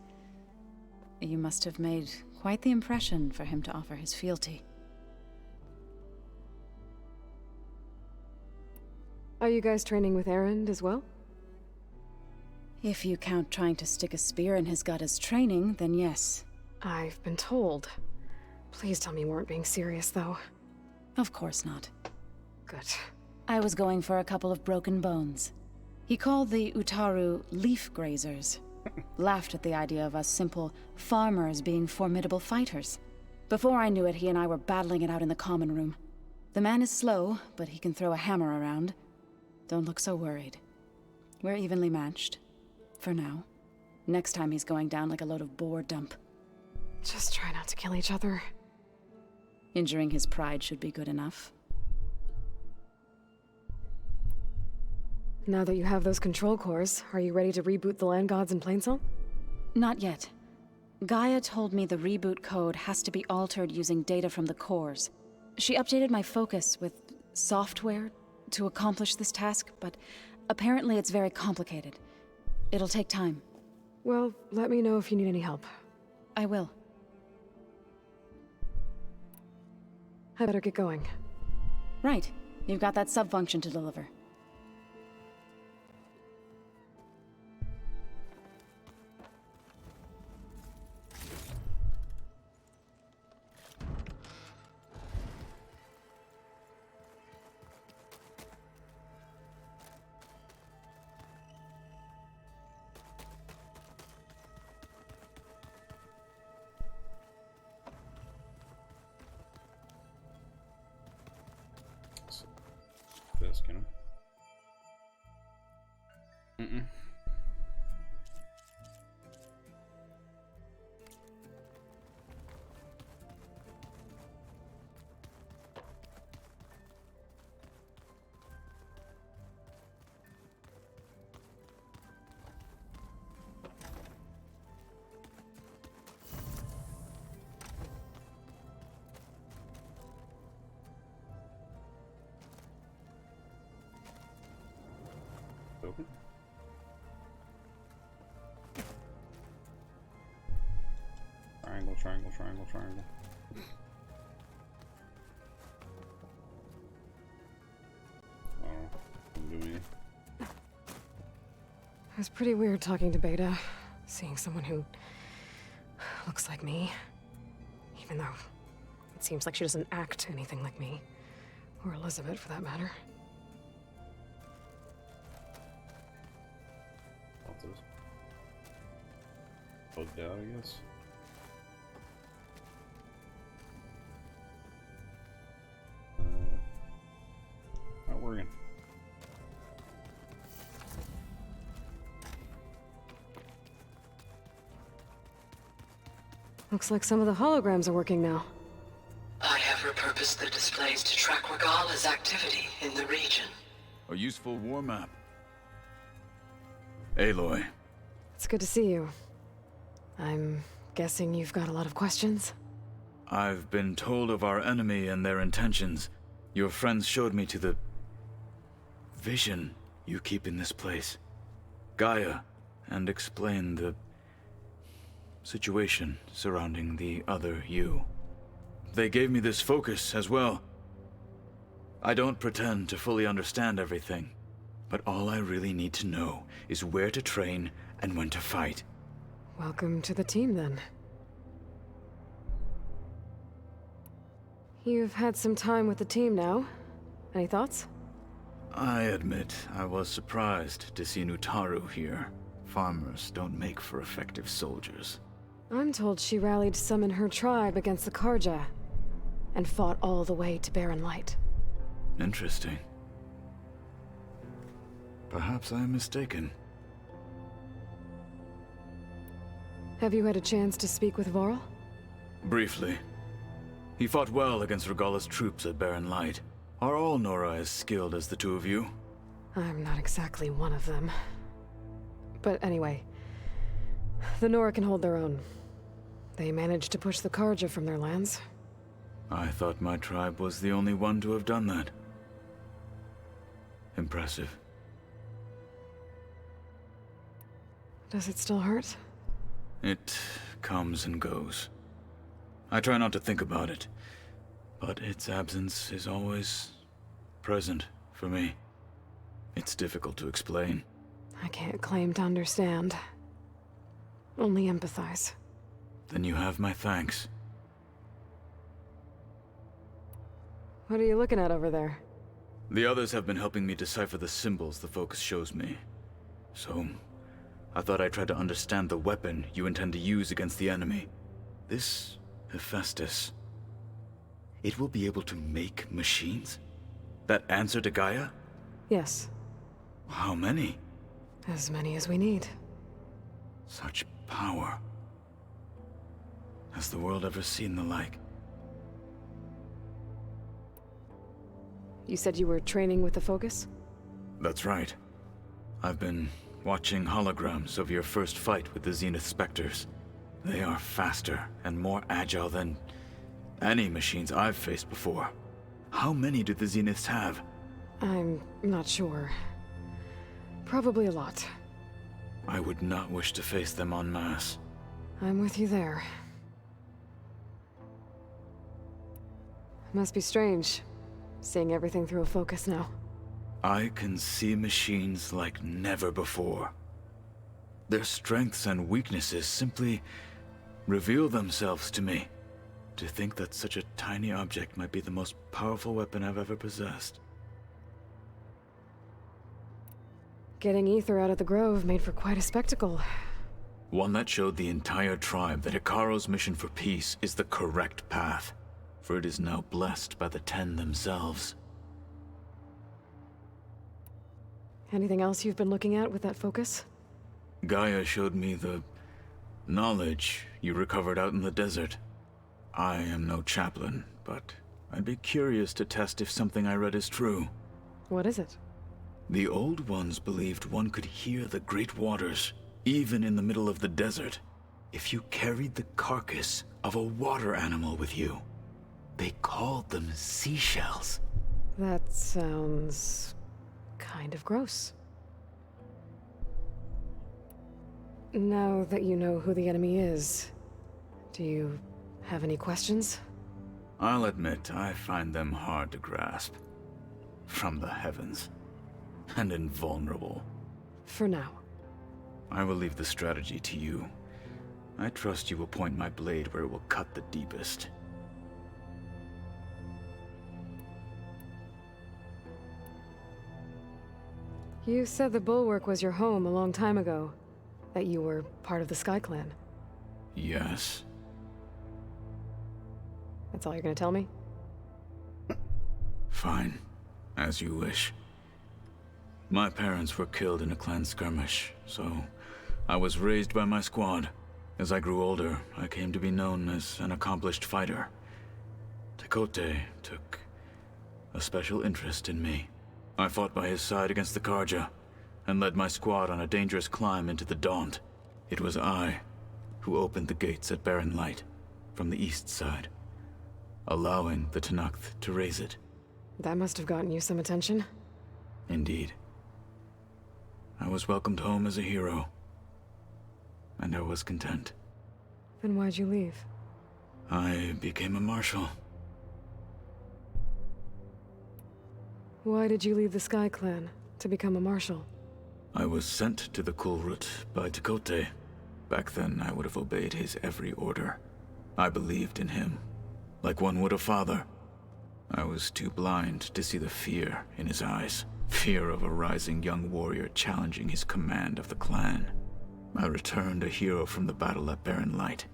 You must have made quite the impression for him to offer his fealty. Are you guys training with Erend as well? If you count trying to stick a spear in his gut as training, then yes. I've been told. Please tell me you weren't being serious, though. Of course not. Good. I was going for a couple of broken bones. He called the Utaru leaf grazers. Laughed at the idea of us simple farmers being formidable fighters. Before I knew it, he and I were battling it out in the common room. The man is slow, but he can throw a hammer around. Don't look so worried. We're evenly matched. For now. Next time he's going down like a load of boar dump. Just try not to kill each other. Injuring his pride should be good enough. Now that you have those control cores, are you ready to reboot the land gods in Plainsong? Not yet. Gaia told me the reboot code has to be altered using data from the cores. She updated my focus with software to accomplish this task, but apparently it's very complicated. It'll take time. Well, let me know if you need any help. I will. I better get going. Right. You've got that sub-function to deliver. open? Triangle, triangle, triangle, triangle. Oh, didn't do anything. It was pretty weird talking to Beta, seeing someone who looks like me. Even though it seems like she doesn't act anything like me. Or Elizabeth, for that matter. Bugged out, I guess. Not working. Looks like some of the holograms are working now. I have repurposed the displays to track Regala's activity in the region. A useful war map. Aloy. It's good to see you. I'm guessing you've got a lot of questions? I've been told of our enemy and their intentions. Your friends showed me to the vision you keep in this place. Gaia, and explained the situation surrounding the other you. They gave me this focus as well. I don't pretend to fully understand everything, but all I really need to know is where to train and when to fight. Welcome to the team, then. You've had some time with the team now. Any thoughts? I admit I was surprised to see Nutaru here. Farmers don't make for effective soldiers. I'm told she rallied some in her tribe against the Karja, and fought all the way to Barren Light. Interesting. Perhaps I am mistaken. Have you had a chance to speak with Varl? Briefly. He fought well against Regala's troops at Barren Light. Are all Nora as skilled as the two of you? I'm not exactly one of them. But anyway, the Nora can hold their own. They managed to push the Karja from their lands. I thought my tribe was the only one to have done that. Impressive. Does it still hurt? It comes and goes. I try not to think about it, but its absence is always present for me. It's difficult to explain. I can't claim to understand. Only empathize. Then you have my thanks. What are you looking at over there? The others have been helping me decipher the symbols the focus shows me. So, I thought I'd try to understand the weapon you intend to use against the enemy. This Hephaestus. It will be able to make machines? That answer to Gaia? Yes. How many? As many as we need. Such power. Has the world ever seen the like? You said you were training with the Focus? That's right. I've been watching holograms of your first fight with the Zenith Spectres. They are faster and more agile than any machines I've faced before. How many do the Zeniths have? I'm not sure. Probably a lot. I would not wish to face them en masse. I'm with you there. Must be strange, seeing everything through a focus now. I can see machines like never before. Their strengths and weaknesses simply reveal themselves to me. To think that such a tiny object might be the most powerful weapon I've ever possessed. Getting Ether out of the Grove made for quite a spectacle. One that showed the entire tribe that Hikaru's mission for peace is the correct path, for it is now blessed by the Ten themselves. Anything else you've been looking at with that focus? Gaia showed me the knowledge you recovered out in the desert. I am no chaplain, but I'd be curious to test if something I read is true. What is it? The Old Ones believed one could hear the great waters, even in the middle of the desert, if you carried the carcass of a water animal with you. They called them seashells. That sounds kind of gross. Now that you know who the enemy is, do you have any questions? I'll admit, I find them hard to grasp. From the heavens. And invulnerable. For now. I will leave the strategy to you. I trust you will point my blade where it will cut the deepest. You said the Bulwark was your home a long time ago. That you were part of the Sky Clan. Yes. That's all you're gonna tell me? Fine. As you wish. My parents were killed in a clan skirmish, so I was raised by my squad. As I grew older, I came to be known as an accomplished fighter. Tekote took a special interest in me. I fought by his side against the Karja, and led my squad on a dangerous climb into the Daunt. It was I who opened the gates at Barren Light, from the east side, allowing the Tenakth to raise it. That must have gotten you some attention. Indeed. I was welcomed home as a hero, and I was content. Then why'd you leave? I became a marshal. Why did you leave the Sky Clan to become a marshal? I was sent to the Kulrut by Tekote. Back then, I would have obeyed his every order. I believed in him, like one would a father. I was too blind to see the fear in his eyes. Fear of a rising young warrior challenging his command of the clan. I returned a hero from the battle at Barren Light.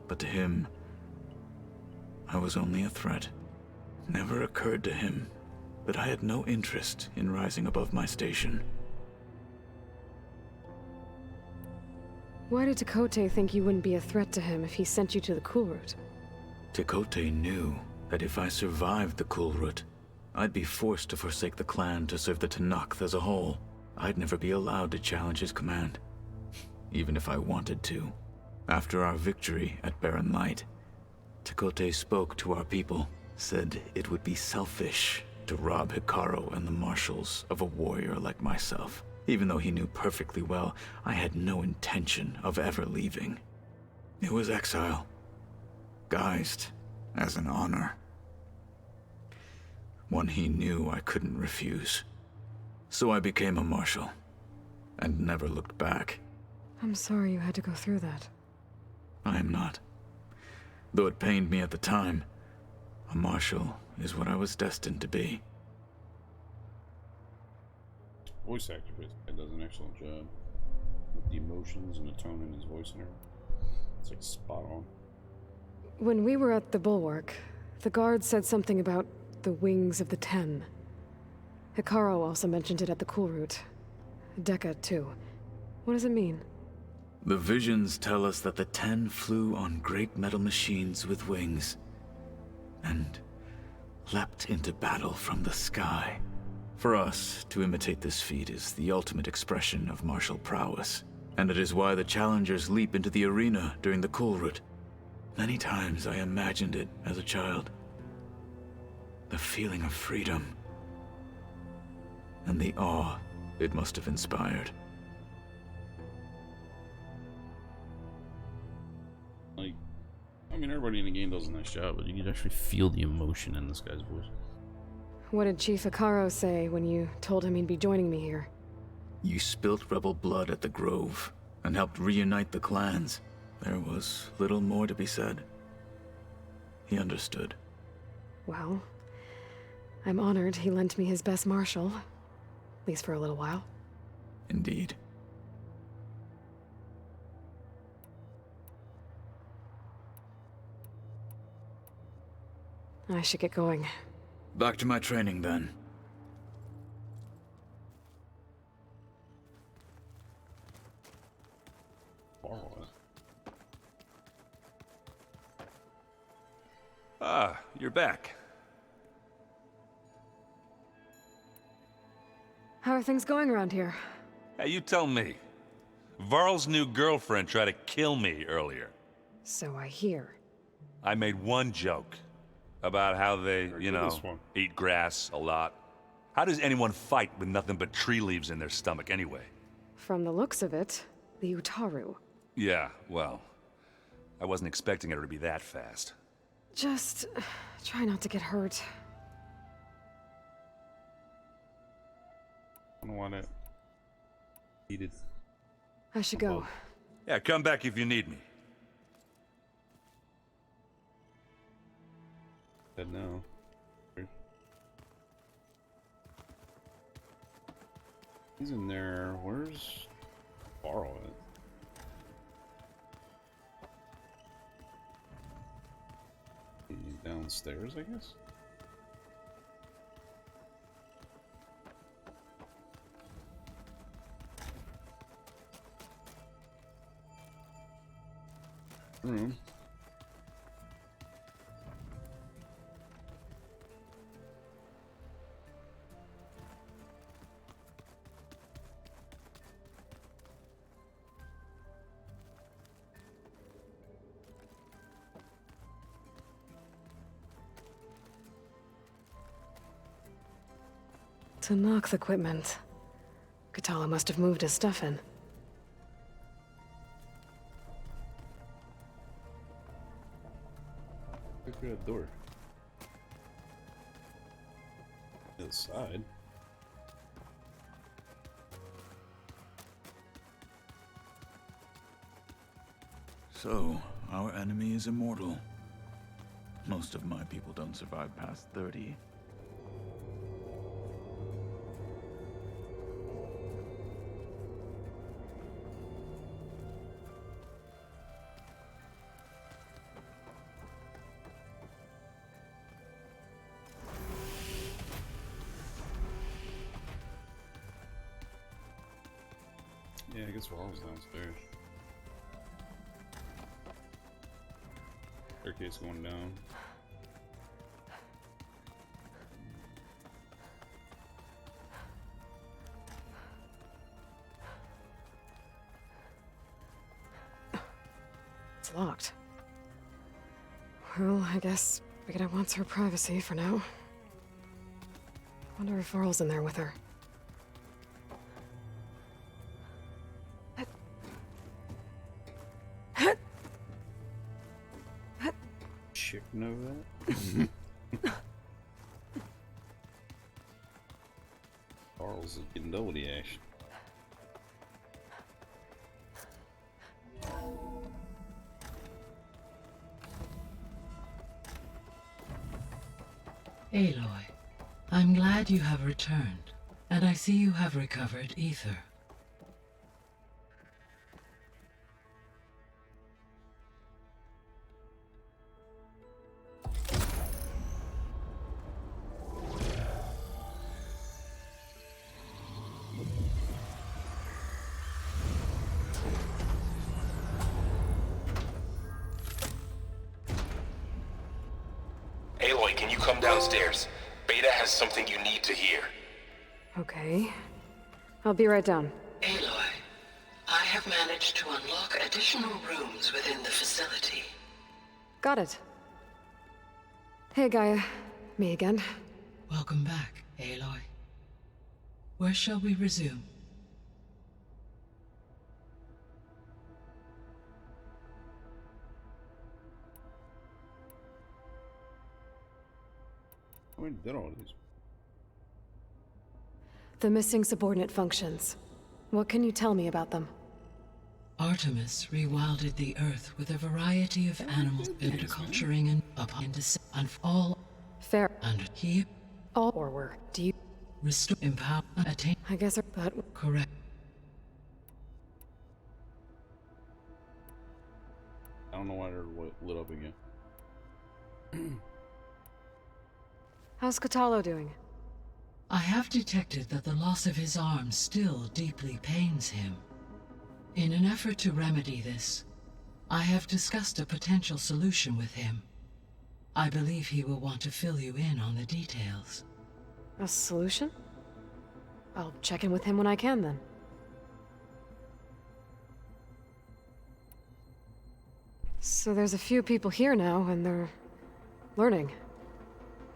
But to him, I was only a threat. Never occurred to him that I had no interest in rising above my station. Why did Tekote think you wouldn't be a threat to him if he sent you to the Kulrut? Tekote knew that if I survived the Kulrut, I'd be forced to forsake the clan to serve the Tenakth as a whole. I'd never be allowed to challenge his command, even if I wanted to. After our victory at Barren Light, Tekote spoke to our people, said it would be selfish to rob Hikaru and the marshals of a warrior like myself. Even though he knew perfectly well I had no intention of ever leaving. It was exile, guised as an honor. One he knew I couldn't refuse. So I became a marshal, and never looked back. I'm sorry you had to go through that. I am not. Though it pained me at the time, a marshal is what I was destined to be. Voice actor does an excellent job with the emotions and the tone in his voice and everything. It's like spot on. When we were at the Bulwark, the guard said something about the Wings of the Ten. Hikaru also mentioned it at the Kulrut. Dekka, too. What does it mean? The visions tell us that the Ten flew on great metal machines with wings, and leapt into battle from the sky. For us, to imitate this feat is the ultimate expression of martial prowess, and it is why the challengers leap into the arena during the Kulrut. Many times I imagined it as a child. The feeling of freedom, and the awe it must have inspired. Like, I mean, everybody in the game does a nice job, but you can actually feel the emotion in this guy's voice. What did Chief Hikaru say when you told him he'd be joining me here? You spilt rebel blood at the Grove, and helped reunite the clans. There was little more to be said. He understood. Well, I'm honored he lent me his best marshal. At least for a little while. Indeed. I should get going. Back to my training, then. Ah, you're back. How are things going around here? Hey, you tell me. Varl's new girlfriend tried to kill me earlier. So I hear. I made one joke about how they, you know, eat grass a lot. How does anyone fight with nothing but tree leaves in their stomach anyway? From the looks of it, The Utaru. Yeah, well, I wasn't expecting her to be that fast. Just try not to get hurt. I don't want it heated. I should go. Yeah, come back if you need me. Dead now. He's in there. Where's Varl at? He's downstairs, I guess. Room. To knock the equipment. Katala must have moved his stuff in. Look through that door. The other side. So, our enemy is immortal. Most of my people don't survive past 30. Yeah, I guess Varl's downstairs. Staircase going down. It's locked. Well, I guess Beta wants her privacy for now. Wonder if Varl's in there with her. Chicken over that? Varl's getting double the action. Aloy, I'm glad you have returned, and I see you have recovered Ether. Aloy, can you come downstairs? Beta has something you need to hear. Okay. I'll be right down. Aloy, I have managed to unlock additional rooms within the facility. Got it. Hey, Gaia. Me again. Welcome back, Aloy. Where shall we resume? When did all these? The missing subordinate functions. What can you tell me about them? Artemis rewilded the Earth with a variety of animals, interculturing and upon on all. Fair. And he. All or were. Do you restore, empower, attain? I guess but correct. I don't know why they're lit up again. How's Katalo doing? I have detected that the loss of his arm still deeply pains him. In an effort to remedy this, I have discussed a potential solution with him. I believe he will want to fill you in on the details. A solution? I'll check in with him when I can, then. So there's a few people here now, and they're learning.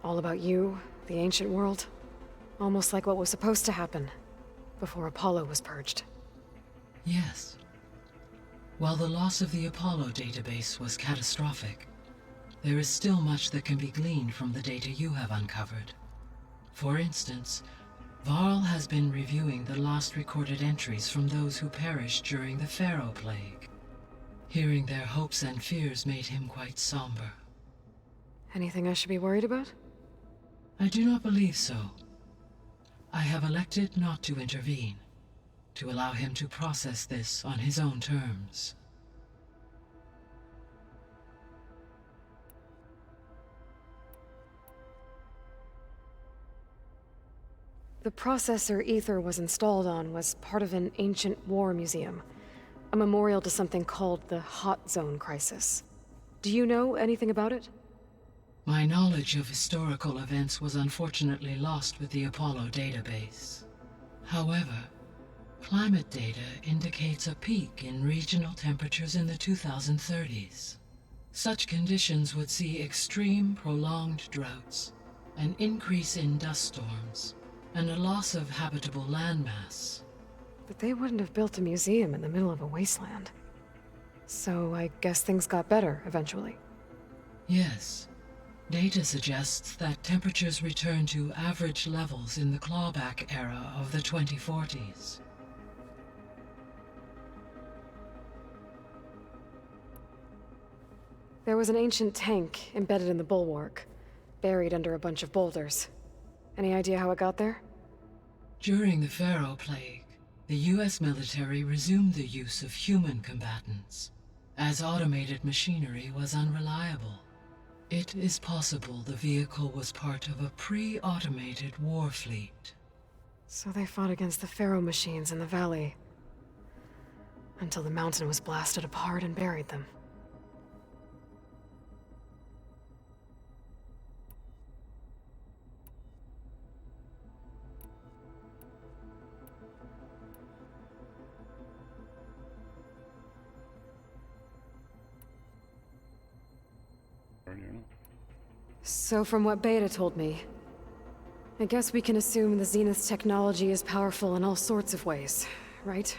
All about you, the ancient world. Almost like what was supposed to happen before Apollo was purged. Yes. While the loss of the Apollo database was catastrophic, there is still much that can be gleaned from the data you have uncovered. For instance, Varl has been reviewing the last recorded entries from those who perished during the Pharaoh Plague. Hearing their hopes and fears made him quite somber. Anything I should be worried about? I do not believe so. I have elected not to intervene, to allow him to process this on his own terms. The processor Ether was installed on was part of an ancient war museum, a memorial to something called the Hot Zone Crisis. Do you know anything about it? My knowledge of historical events was unfortunately lost with the Apollo database. However, climate data indicates a peak in regional temperatures in the 2030s. Such conditions would see extreme, prolonged droughts, an increase in dust storms, and a loss of habitable landmass. But they wouldn't have built a museum in the middle of a wasteland. So I guess things got better eventually. Yes. Data suggests that temperatures return to average levels in the clawback era of the 2040s. There was an ancient tank embedded in the bulwark, buried under a bunch of boulders. Any idea how it got there? During the Pharaoh Plague, the US military resumed the use of human combatants, as automated machinery was unreliable. It is possible the vehicle was part of a pre-automated war fleet. So they fought against the Pharaoh machines in the valley, until the mountain was blasted apart and buried them. So from what Beta told me, I guess we can assume the Zenith's technology is powerful in all sorts of ways, right?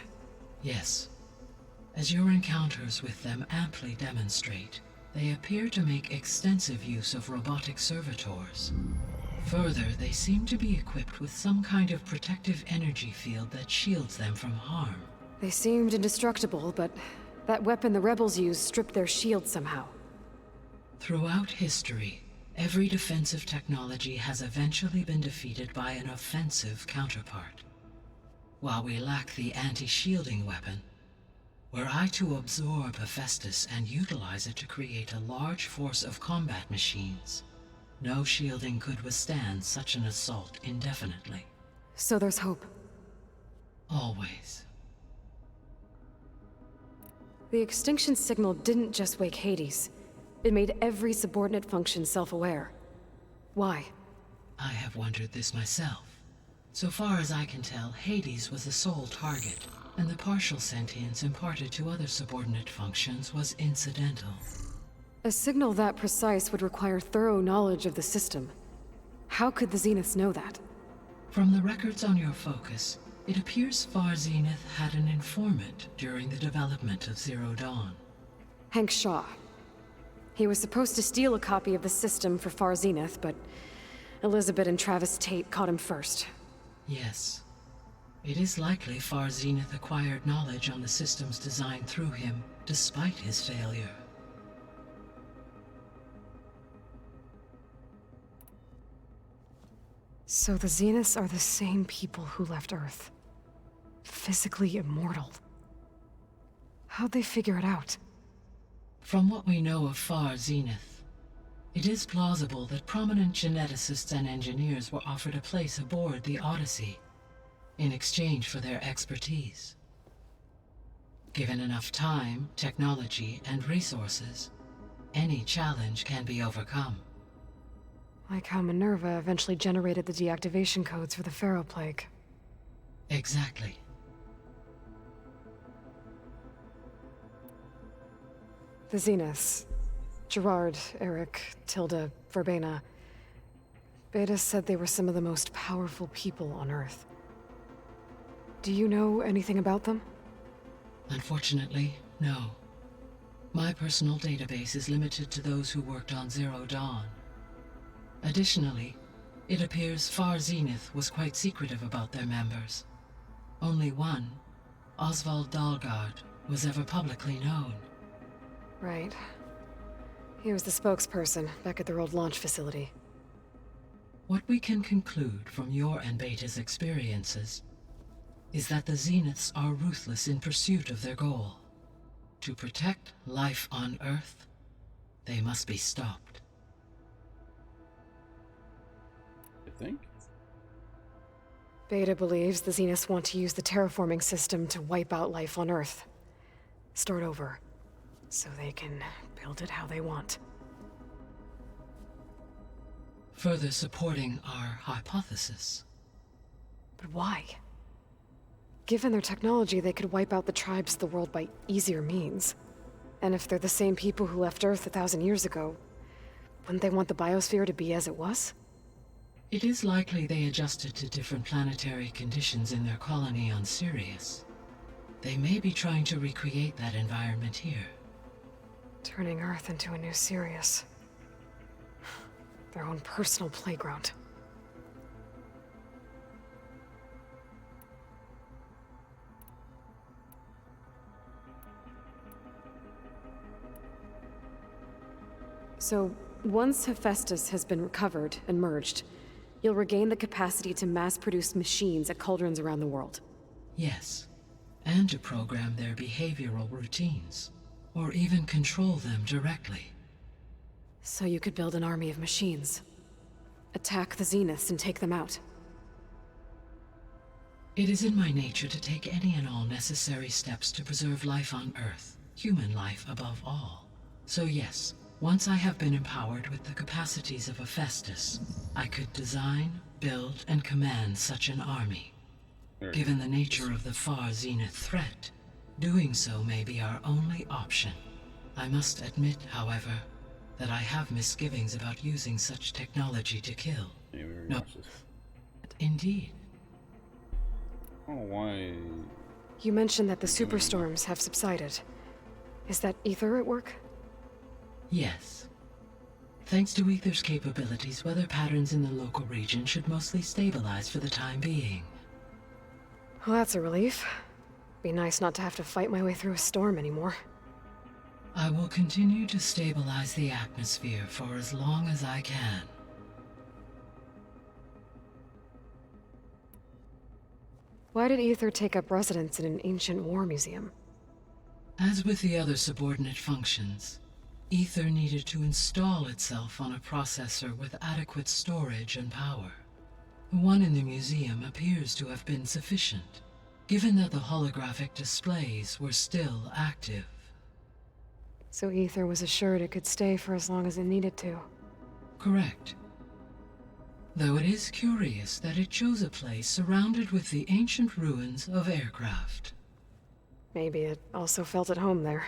Yes. As your encounters with them amply demonstrate, they appear to make extensive use of robotic servitors. Further, they seem to be equipped with some kind of protective energy field that shields them from harm. They seemed indestructible, but that weapon the rebels used stripped their shield somehow. Throughout history, every defensive technology has eventually been defeated by an offensive counterpart. While we lack the anti-shielding weapon, were I to absorb Hephaestus and utilize it to create a large force of combat machines, no shielding could withstand such an assault indefinitely. So there's hope. Always. The extinction signal didn't just wake Hades. It made every subordinate function self-aware. Why? I have wondered this myself. So far as I can tell, Hades was the sole target, and the partial sentience imparted to other subordinate functions was incidental. A signal that precise would require thorough knowledge of the system. How could the Zeniths know that? From the records on your focus, it appears Far Zenith had an informant during the development of Zero Dawn. Hank Shaw. He was supposed to steal a copy of the system for Far Zenith, but Elizabeth and Travis Tate caught him first. Yes. It is likely Far Zenith acquired knowledge on the systems designed through him, despite his failure. So the Zeniths are the same people who left Earth. Physically immortal. How'd they figure it out? From what we know of Far Zenith, it is plausible that prominent geneticists and engineers were offered a place aboard the Odyssey in exchange for their expertise. Given enough time, technology, and resources, any challenge can be overcome. Like how Minerva eventually generated the deactivation codes for the Pharaoh Plague. Exactly. The Zeniths. Gerard, Eric, Tilda, Verbena. Beta said they were some of the most powerful people on Earth. Do you know anything about them? Unfortunately, No. My personal database is limited to those who worked on Zero Dawn. Additionally, it appears Far Zenith was quite secretive about their members. Only one, Oswald Dahlgard, was ever publicly known. Right. He was the spokesperson back at their old launch facility. What we can conclude from your and Beta's experiences is that the Zeniths are ruthless in pursuit of their goal. To protect life on Earth, they must be stopped. I think? Beta believes the Zeniths want to use the terraforming system to wipe out life on Earth. Start over, so they can build it how they want. Further supporting our hypothesis. But why? Given their technology, they could wipe out the tribes of the world by easier means. And if they're the same people who left Earth 1,000 years ago, wouldn't they want the biosphere to be as it was? It is likely they adjusted to different planetary conditions in their colony on Sirius. They may be trying to recreate that environment here. Turning Earth into a new Sirius. Their own personal playground. So, once Hephaestus has been recovered and merged, you'll regain the capacity to mass-produce machines at cauldrons around the world. Yes, and to program their behavioral routines, or even control them directly. So you could build an army of machines. Attack the Zeniths and take them out. It is in my nature to take any and all necessary steps to preserve life on Earth, human life above all. So yes, once I have been empowered with the capacities of Hephaestus, I could design, build, and command such an army. Given the nature of the Far Zenith threat, doing so may be our only option. I must admit, however, that I have misgivings about using such technology to kill. No, indeed. I don't know why. You mentioned that the superstorms have subsided. Is that Ether at work? Yes. Thanks to Ether's capabilities, weather patterns in the local region should mostly stabilize for the time being. Well, that's a relief. Be nice not to have to fight my way through a storm anymore. I will continue to stabilize the atmosphere for as long as I can. Why did Ether take up residence in an ancient war museum? As with the other subordinate functions, Ether needed to install itself on a processor with adequate storage and power. The one in the museum appears to have been sufficient, given that the holographic displays were still active. So Ether was assured it could stay for as long as it needed to. Correct. Though it is curious that it chose a place surrounded with the ancient ruins of aircraft. Maybe it also felt at home there.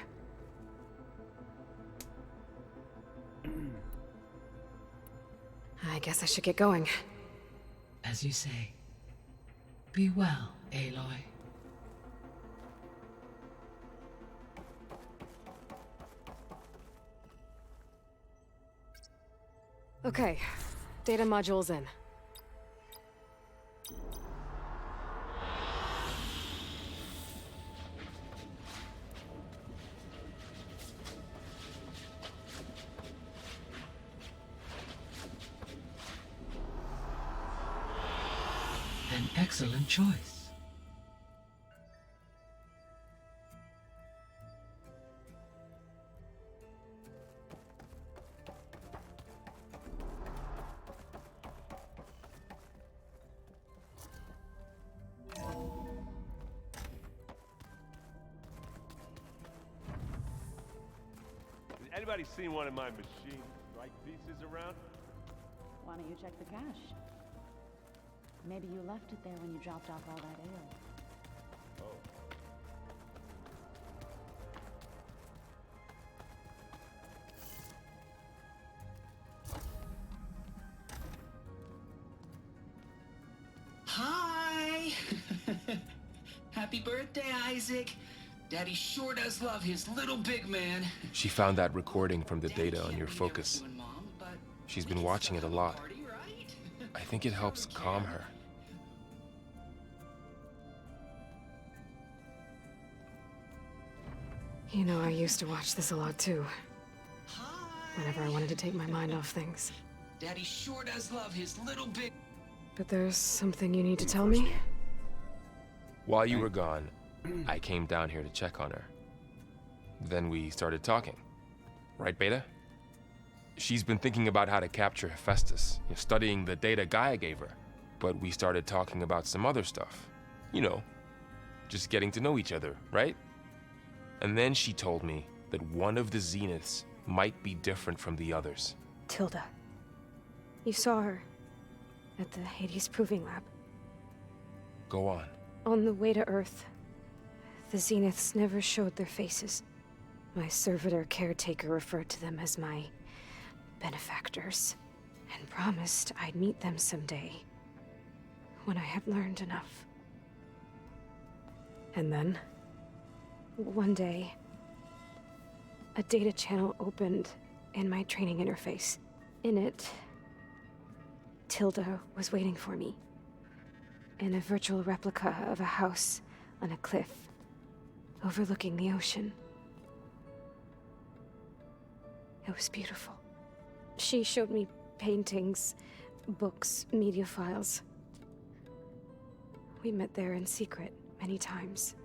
I guess I should get going. As you say. Be well, Aloy. Okay, data module's in. An excellent choice. Has anybody seen one of my machine strike pieces around? Why don't you check the cache? Maybe you left it there when you dropped off all that ale. Oh. Hi! Happy birthday, Isaac. Daddy sure does love his little big man. She found that recording from the data on your focus. She's been watching it a lot. I think it helps calm her. You know, I used to watch this a lot too. Whenever I wanted to take my mind off things. Daddy sure does love his little big... But there's something you need to tell me? While you were gone, I came down here to check on her. Then we started talking. Right, Beta? She's been thinking about how to capture Hephaestus, studying the data Gaia gave her. But we started talking about some other stuff. You know, just getting to know each other, right? And then she told me that one of the Zeniths might be different from the others. Tilda. You saw her at the Hades Proving Lab. Go on. On the way to Earth, the Zeniths never showed their faces. My servitor caretaker referred to them as my benefactors, and promised I'd meet them someday, when I had learned enough. And then, one day, a data channel opened in my training interface. In it, Tilda was waiting for me, in a virtual replica of a house on a cliff, overlooking the ocean. It was beautiful. She showed me paintings, books, media files. We met there in secret many times.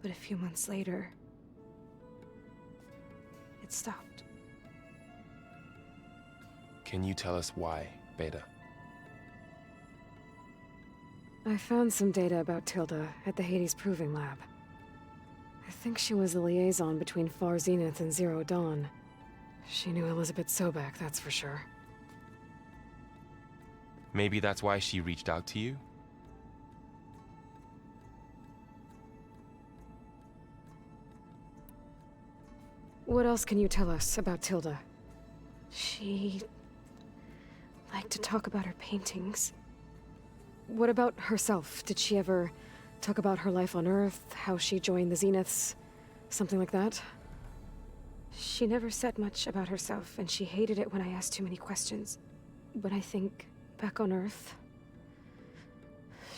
But a few months later, it stopped. Can you tell us why, Beta? I found some data about Tilda at the Hades Proving Lab. I think she was the liaison between Far Zenith and Zero Dawn. She knew Elizabeth Sobek, that's for sure. Maybe that's why she reached out to you? What else can you tell us about Tilda? She liked to talk about her paintings. What about herself? Did she ever talk about her life on Earth, how she joined the Zeniths, something like that? She never said much about herself, and she hated it when I asked too many questions. But I think, back on Earth,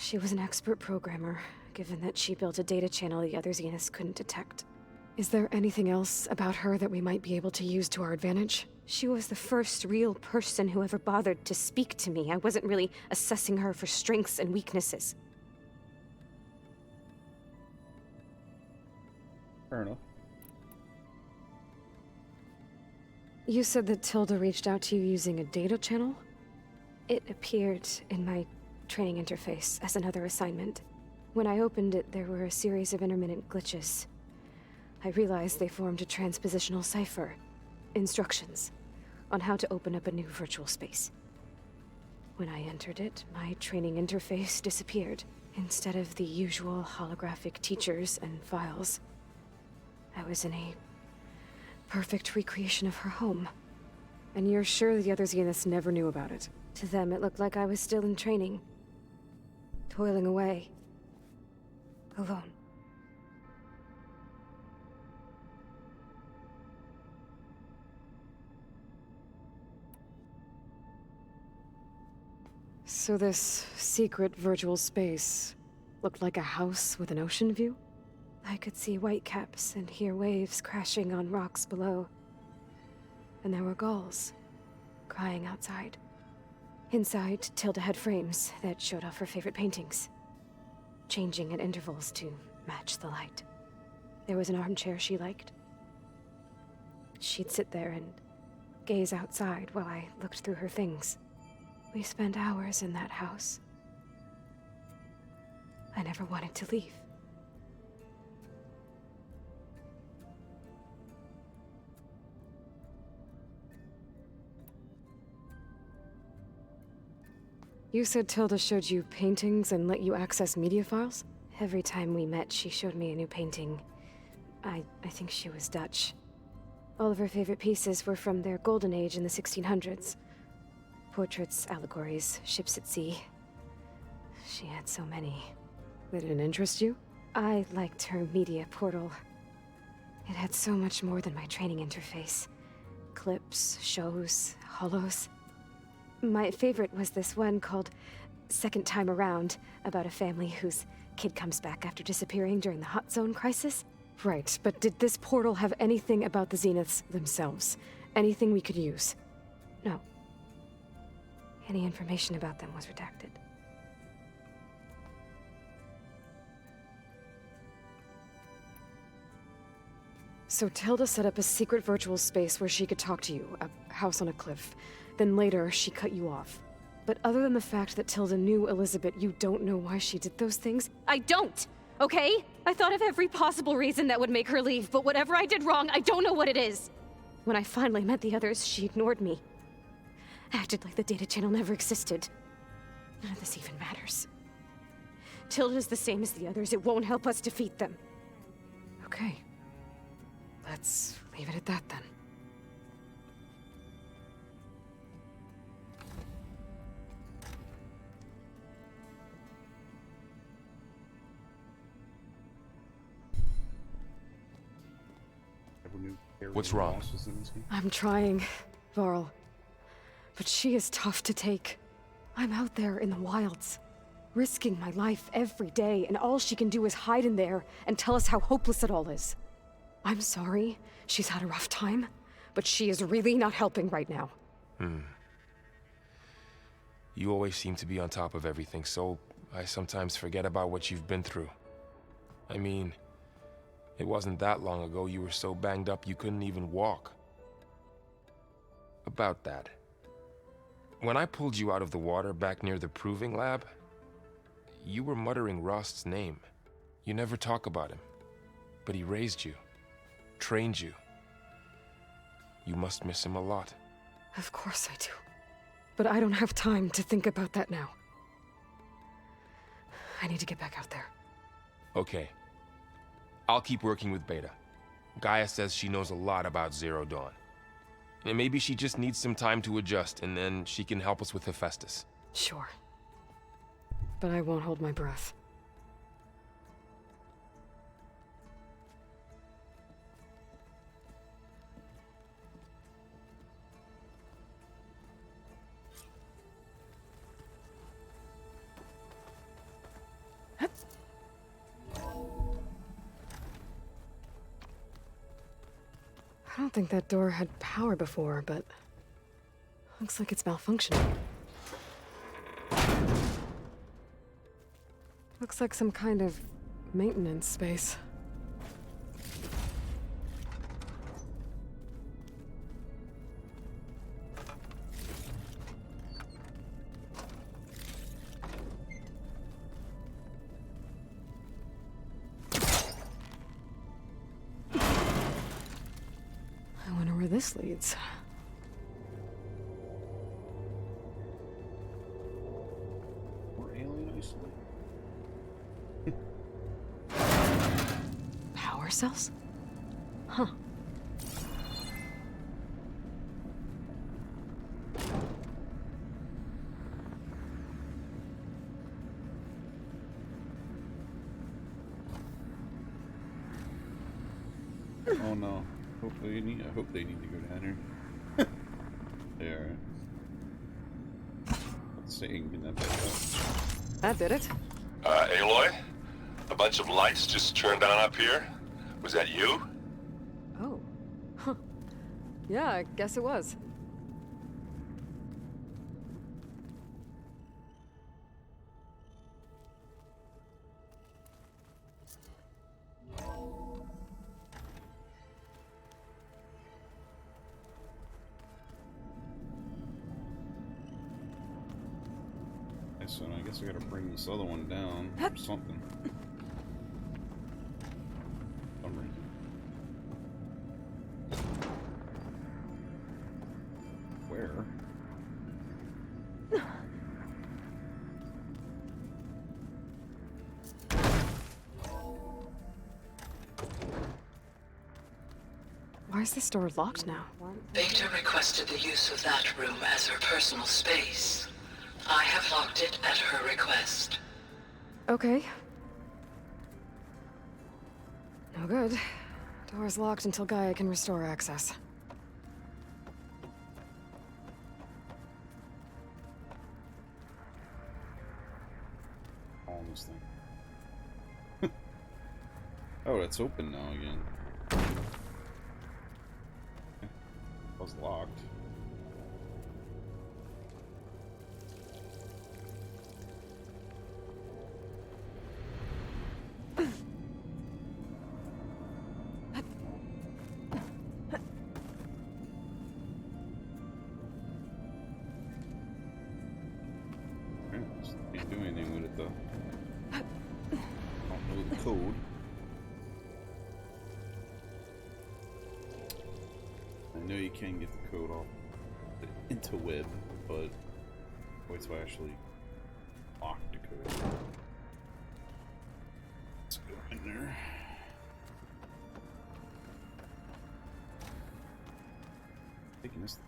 she was an expert programmer, given that she built a data channel the other Zeniths couldn't detect. Is there anything else about her that we might be able to use to our advantage? She was the first real person who ever bothered to speak to me. I wasn't really assessing her for strengths and weaknesses. Fair enough. You said that Tilda reached out to you using a data channel? It appeared in my training interface as another assignment. When I opened it, there were a series of intermittent glitches. I realized they formed a transpositional cipher. Instructions on how to open up a new virtual space. When I entered it, my training interface disappeared. Instead of the usual holographic teachers and files, I was in a perfect recreation of her home. And you're sure the other Zeniths never knew about it? To them, it looked like I was still in training. Toiling away. Alone. So this secret virtual space looked like a house with an ocean view? I could see whitecaps and hear waves crashing on rocks below. And there were gulls crying outside. Inside, Tilda had frames that showed off her favorite paintings, changing at intervals to match the light. There was an armchair she liked. She'd sit there and gaze outside while I looked through her things. We spent hours in that house. I never wanted to leave. You said Tilda showed you paintings and let you access media files? Every time we met, she showed me a new painting. I think she was Dutch. All of her favorite pieces were from their golden age in the 1600s. Portraits, allegories, ships at sea. She had so many. They didn't interest you? I liked her media portal. It had so much more than my training interface. Clips, shows, holos. My favorite was this one called Second Time Around, about a family whose kid comes back after disappearing during the Hot Zone crisis. Right, but did this portal have anything about the Zeniths themselves? Anything we could use? No. Any information about them was redacted. So Tilda set up a secret virtual space where she could talk to you, a house on a cliff. Then later, she cut you off. But other than the fact that Tilda knew Elizabeth, you don't know why she did those things? I don't! Okay? I thought of every possible reason that would make her leave, but whatever I did wrong, I don't know what it is! When I finally met the others, she ignored me. Acted like the data channel never existed. None of this even matters. Tilda's the same as the others. It won't help us defeat them. Okay. Let's leave it at that, then. What's wrong? I'm trying, Varl. But she is tough to take. I'm out there in the wilds, risking my life every day, and all she can do is hide in there and tell us how hopeless it all is. I'm sorry, she's had a rough time, but she is really not helping right now. You always seem to be on top of everything, so I sometimes forget about what you've been through. I mean, it wasn't that long ago you were so banged up you couldn't even walk. About that. When I pulled you out of the water back near the proving lab, you were muttering Rost's name. You never talk about him, but he raised you. Trained you. You must miss him a lot. Of course I do. But I don't have time to think about that now. I need to get back out there. Okay. I'll keep working with Beta. Gaia says she knows a lot about Zero Dawn. And maybe she just needs some time to adjust, and then she can help us with Hephaestus. Sure. But I won't hold my breath. I don't think that door had power before, but looks like it's malfunctioning. Looks like some kind of maintenance space. I wonder where this leads. We're alien isolate. Power cells? Huh. Oh no. I hope they need to go down here. They are. Let's see, get that back up. That did it. Aloy? A bunch of lights just turned on up here? Was that you? Oh. Huh. Yeah, I guess it was. So I guess I gotta bring this other one down or something. Some reason. Where? Why is this door locked now? Beta requested the use of that room as her personal space. I have locked it at her request. Okay. No good. Door's locked until Gaia can restore access. On this thing. Oh, it's open now again. It was locked. Can't do anything with it though. Don't know the code. I know you can get the code off the interweb, but wait till I actually lock the code. Let's go in there. Taking this.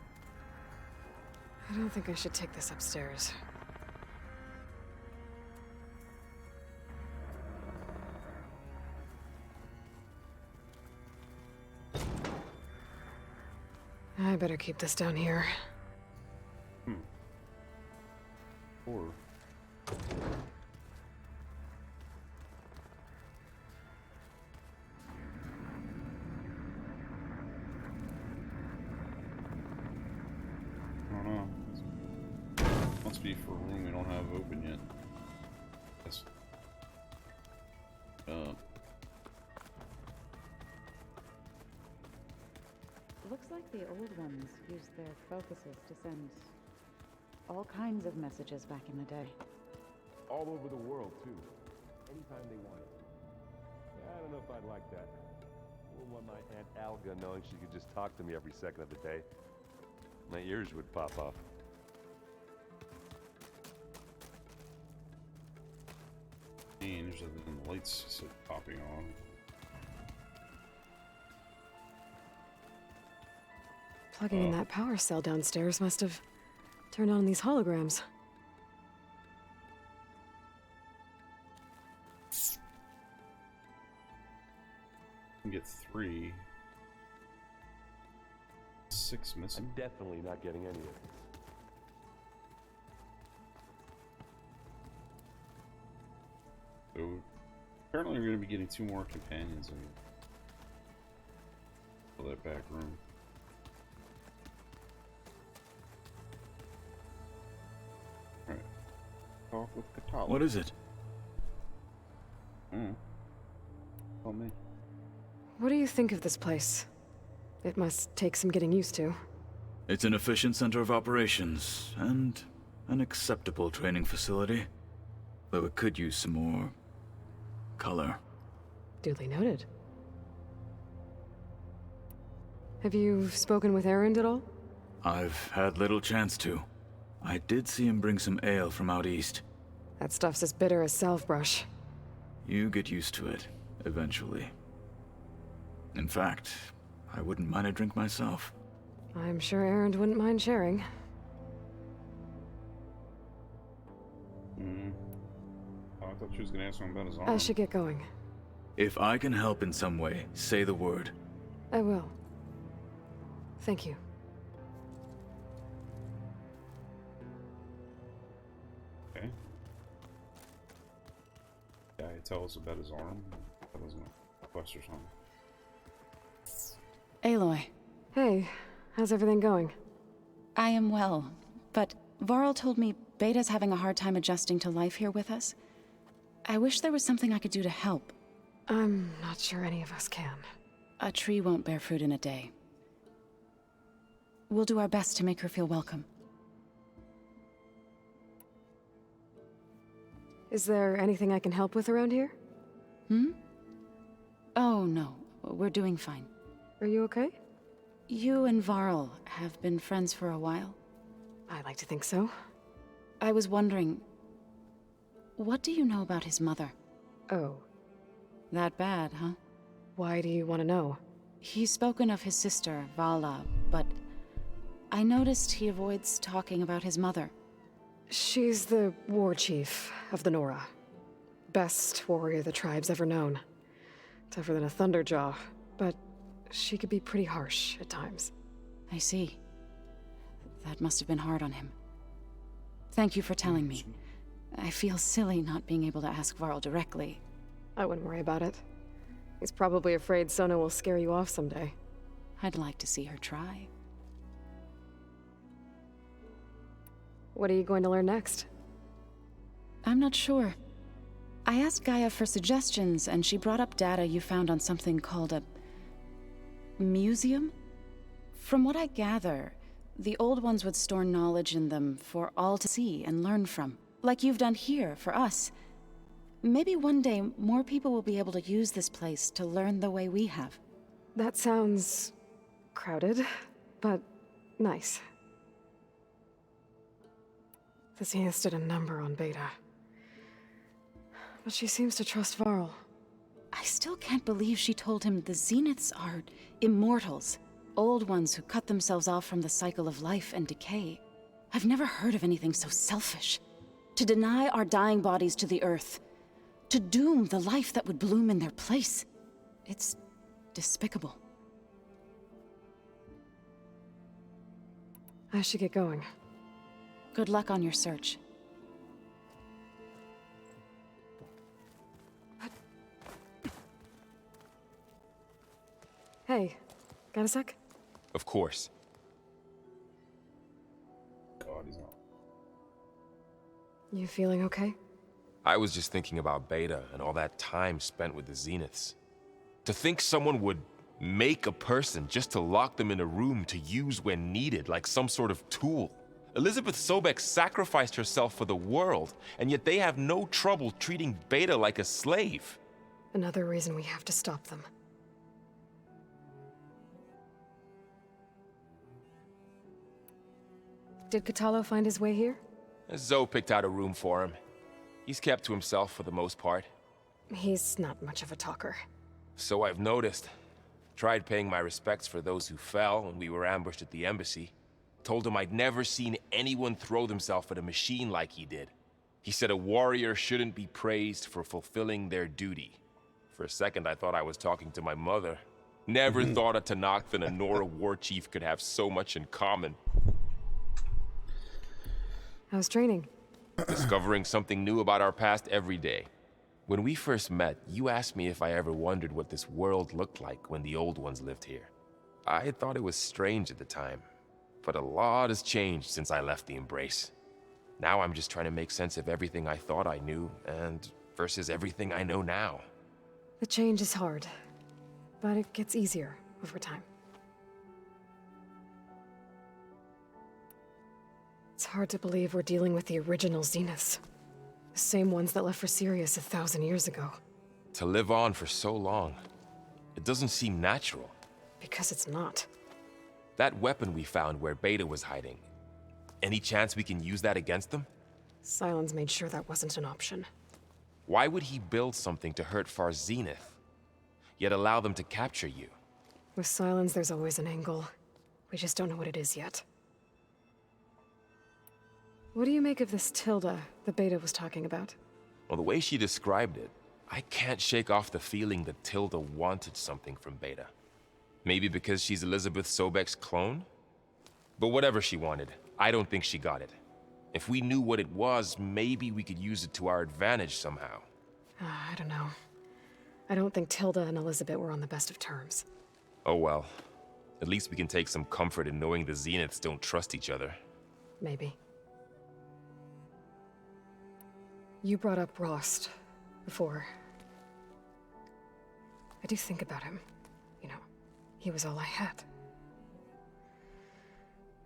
I don't think I should take this upstairs. I better keep this down here. Or I don't know. Must be for a room we don't have open yet. Yes. Looks like the old ones used their focuses to send all kinds of messages back in the day. All over the world, too. Anytime they wanted. I don't know if I'd like that. I wouldn't want my Aunt Alga knowing she could just talk to me every second of the day. My ears would pop off. Change other than the lights popping on. Plugging in that power cell downstairs must have turned on these holograms. Can get 3. 6 missing. I'm definitely not getting any of this. So apparently we're going to be getting 2 more companions in that back room. Alright. Talk with Katala. What is it? Tell me. What do you think of this place? It must take some getting used to. It's an efficient center of operations, and an acceptable training facility. Though it could use some more color. Duly noted. Have you spoken with Erend at all? I've had little chance to. I did see him bring some ale from out east. That stuff's as bitter as salve-brush. You get used to it, eventually. In fact, I wouldn't mind a drink myself. I'm sure Erend wouldn't mind sharing. I thought she was going to ask him about his arm. I should get going. If I can help in some way, say the word. I will. Thank you. Okay. Yeah, he tells us about his arm. That wasn't a quest or something. Aloy. Hey, how's everything going? I am well, but Varl told me Beta's having a hard time adjusting to life here with us. I wish there was something I could do to help. I'm not sure any of us can. A tree won't bear fruit in a day. We'll do our best to make her feel welcome. Is there anything I can help with around here? Oh, no. We're doing fine. Are you okay? You and Varl have been friends for a while? I like to think so. I was wondering, what do you know about his mother? Oh. That bad, huh? Why do you want to know? He's spoken of his sister, Vala, but I noticed he avoids talking about his mother. She's the war chief of the Nora. Best warrior the tribe's ever known. Tougher than a Thunderjaw, but she could be pretty harsh at times. I see. That must have been hard on him. Thank you for telling me. I feel silly not being able to ask Varl directly. I wouldn't worry about it. He's probably afraid Sona will scare you off someday. I'd like to see her try. What are you going to learn next? I'm not sure. I asked Gaia for suggestions, and she brought up data you found on something called a museum? From what I gather, the old ones would store knowledge in them for all to see and learn from, like you've done here for us. Maybe one day more people will be able to use this place to learn the way we have. That sounds crowded, but nice. The Zeniths did a number on Beta. But she seems to trust Varl. I still can't believe she told him the Zeniths are immortals. Old ones who cut themselves off from the cycle of life and decay. I've never heard of anything so selfish. To deny our dying bodies to the earth. To doom the life that would bloom in their place. It's despicable. I should get going. Good luck on your search. Hey, got a sec? Of course. God, he's not. You feeling okay? I was just thinking about Beta and all that time spent with the Zeniths. To think someone would make a person just to lock them in a room to use when needed, like some sort of tool. Elizabeth Sobek sacrificed herself for the world, and yet they have no trouble treating Beta like a slave. Another reason we have to stop them. Did Katalo find his way here? Zoe picked out a room for him. He's kept to himself for the most part. He's not much of a talker. So I've noticed. Tried paying my respects for those who fell when we were ambushed at the embassy. Told him I'd never seen anyone throw themselves at a machine like he did. He said a warrior shouldn't be praised for fulfilling their duty. For a second I thought I was talking to my mother. Never thought a Tenakth and a Nora war chief could have so much in common. How's training? Discovering something new about our past every day. When we first met, you asked me if I ever wondered what this world looked like when the old ones lived here. I thought it was strange at the time, but a lot has changed since I left the Embrace. Now I'm just trying to make sense of everything I thought I knew, and versus everything I know now. The change is hard, but it gets easier over time. It's hard to believe we're dealing with the original Zeniths. The same ones that left for Sirius 1,000 years ago. To live on for so long, it doesn't seem natural. Because it's not. That weapon we found where Beta was hiding, any chance we can use that against them? Sylens made sure that wasn't an option. Why would he build something to hurt Far Zenith, yet allow them to capture you? With Sylens, there's always an angle. We just don't know what it is yet. What do you make of this Tilda the Beta was talking about? Well, the way she described it, I can't shake off the feeling that Tilda wanted something from Beta. Maybe because she's Elizabeth Sobek's clone? But whatever she wanted, I don't think she got it. If we knew what it was, maybe we could use it to our advantage somehow. I don't know. I don't think Tilda and Elizabeth were on the best of terms. Oh well. At least we can take some comfort in knowing the Zeniths don't trust each other. Maybe. You brought up Rost before. I do think about him. You know, he was all I had.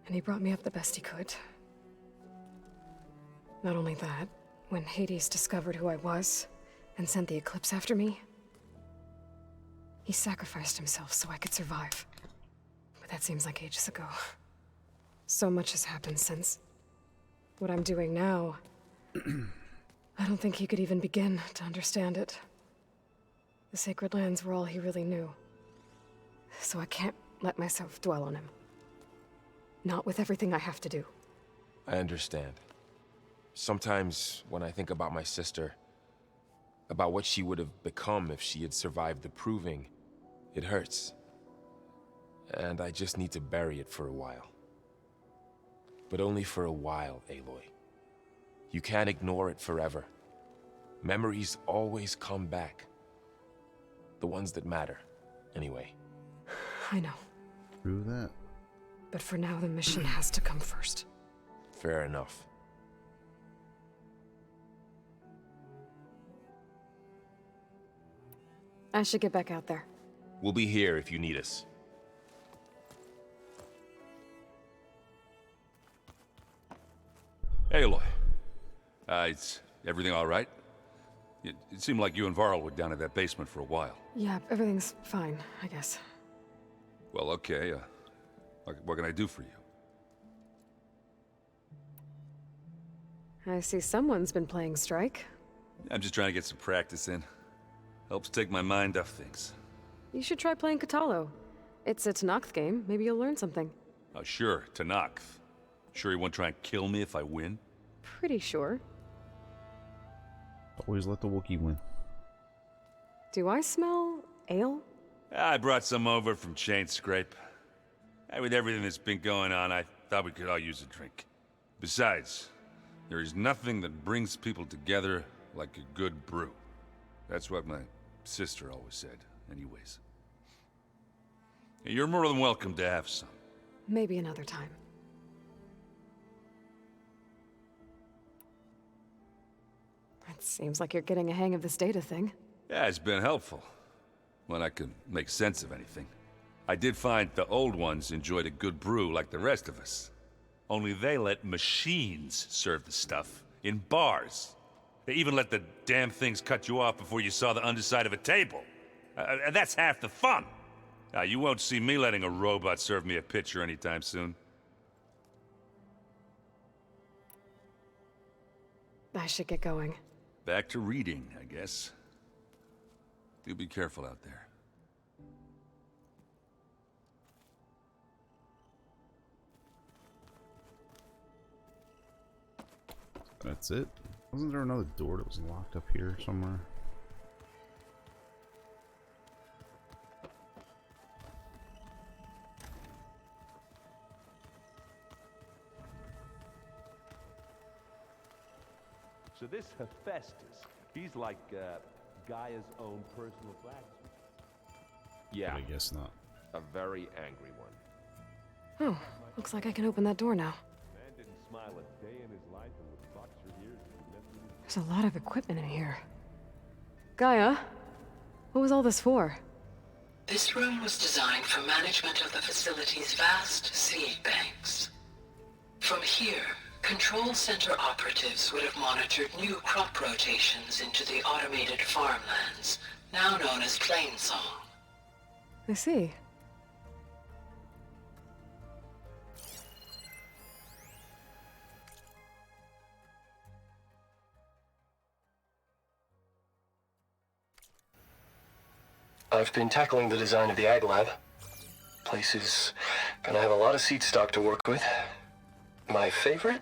And he brought me up the best he could. Not only that, when Hades discovered who I was and sent the Eclipse after me, he sacrificed himself so I could survive. But that seems like ages ago. So much has happened since. What I'm doing now, I don't think he could even begin to understand it. The Sacred Lands were all he really knew. So I can't let myself dwell on him. Not with everything I have to do. I understand. Sometimes, when I think about my sister, about what she would have become if she had survived the proving. It hurts. And I just need to bury it for a while. But only for a while, Aloy. You can't ignore it forever. Memories always come back. The ones that matter, anyway. I know. True that. But for now, the mission has to come first. Fair enough. I should get back out there. We'll be here if you need us. Aloy. Is everything all right? It seemed like you and Varl were down at that basement for a while. Yeah, everything's fine, I guess. Well, okay. What can I do for you? I see someone's been playing Strike. I'm just trying to get some practice in. Helps take my mind off things. You should try playing Katalo. It's a Tenakth game. Maybe you'll learn something. Oh, sure, Tenakth. Sure you won't try and kill me if I win? Pretty sure. Always let the Wookiee win. Do I smell ale? I brought some over from Chain Scrape. With everything that's been going on, I thought we could all use a drink. Besides, there is nothing that brings people together like a good brew. That's what my sister always said, anyways. You're more than welcome to have some. Maybe another time. It seems like you're getting a hang of this data thing. Yeah, it's been helpful. When I could make sense of anything. I did find the old ones enjoyed a good brew like the rest of us. Only they let machines serve the stuff in bars. They even let the damn things cut you off before you saw the underside of a table. And that's half the fun. You won't see me letting a robot serve me a pitcher anytime soon. I should get going. Back to reading, I guess. You be careful out there. That's it. Wasn't there another door that was locked up here somewhere? So this Hephaestus, he's like Gaia's own personal blacksmith. Yeah. I guess not. A very angry one. Oh, looks like I can open that door now. Man didn't smile a day in his life and would box your ears if you messed with him. There's a lot of equipment in here. Gaia, what was all this for? This room was designed for management of the facility's vast seed banks. From here, Control Center operatives would have monitored new crop rotations into the automated farmlands, now known as Plainsong. I see. I've been tackling the design of the Ag Lab. Place is gonna have a lot of seed stock to work with. My favorite?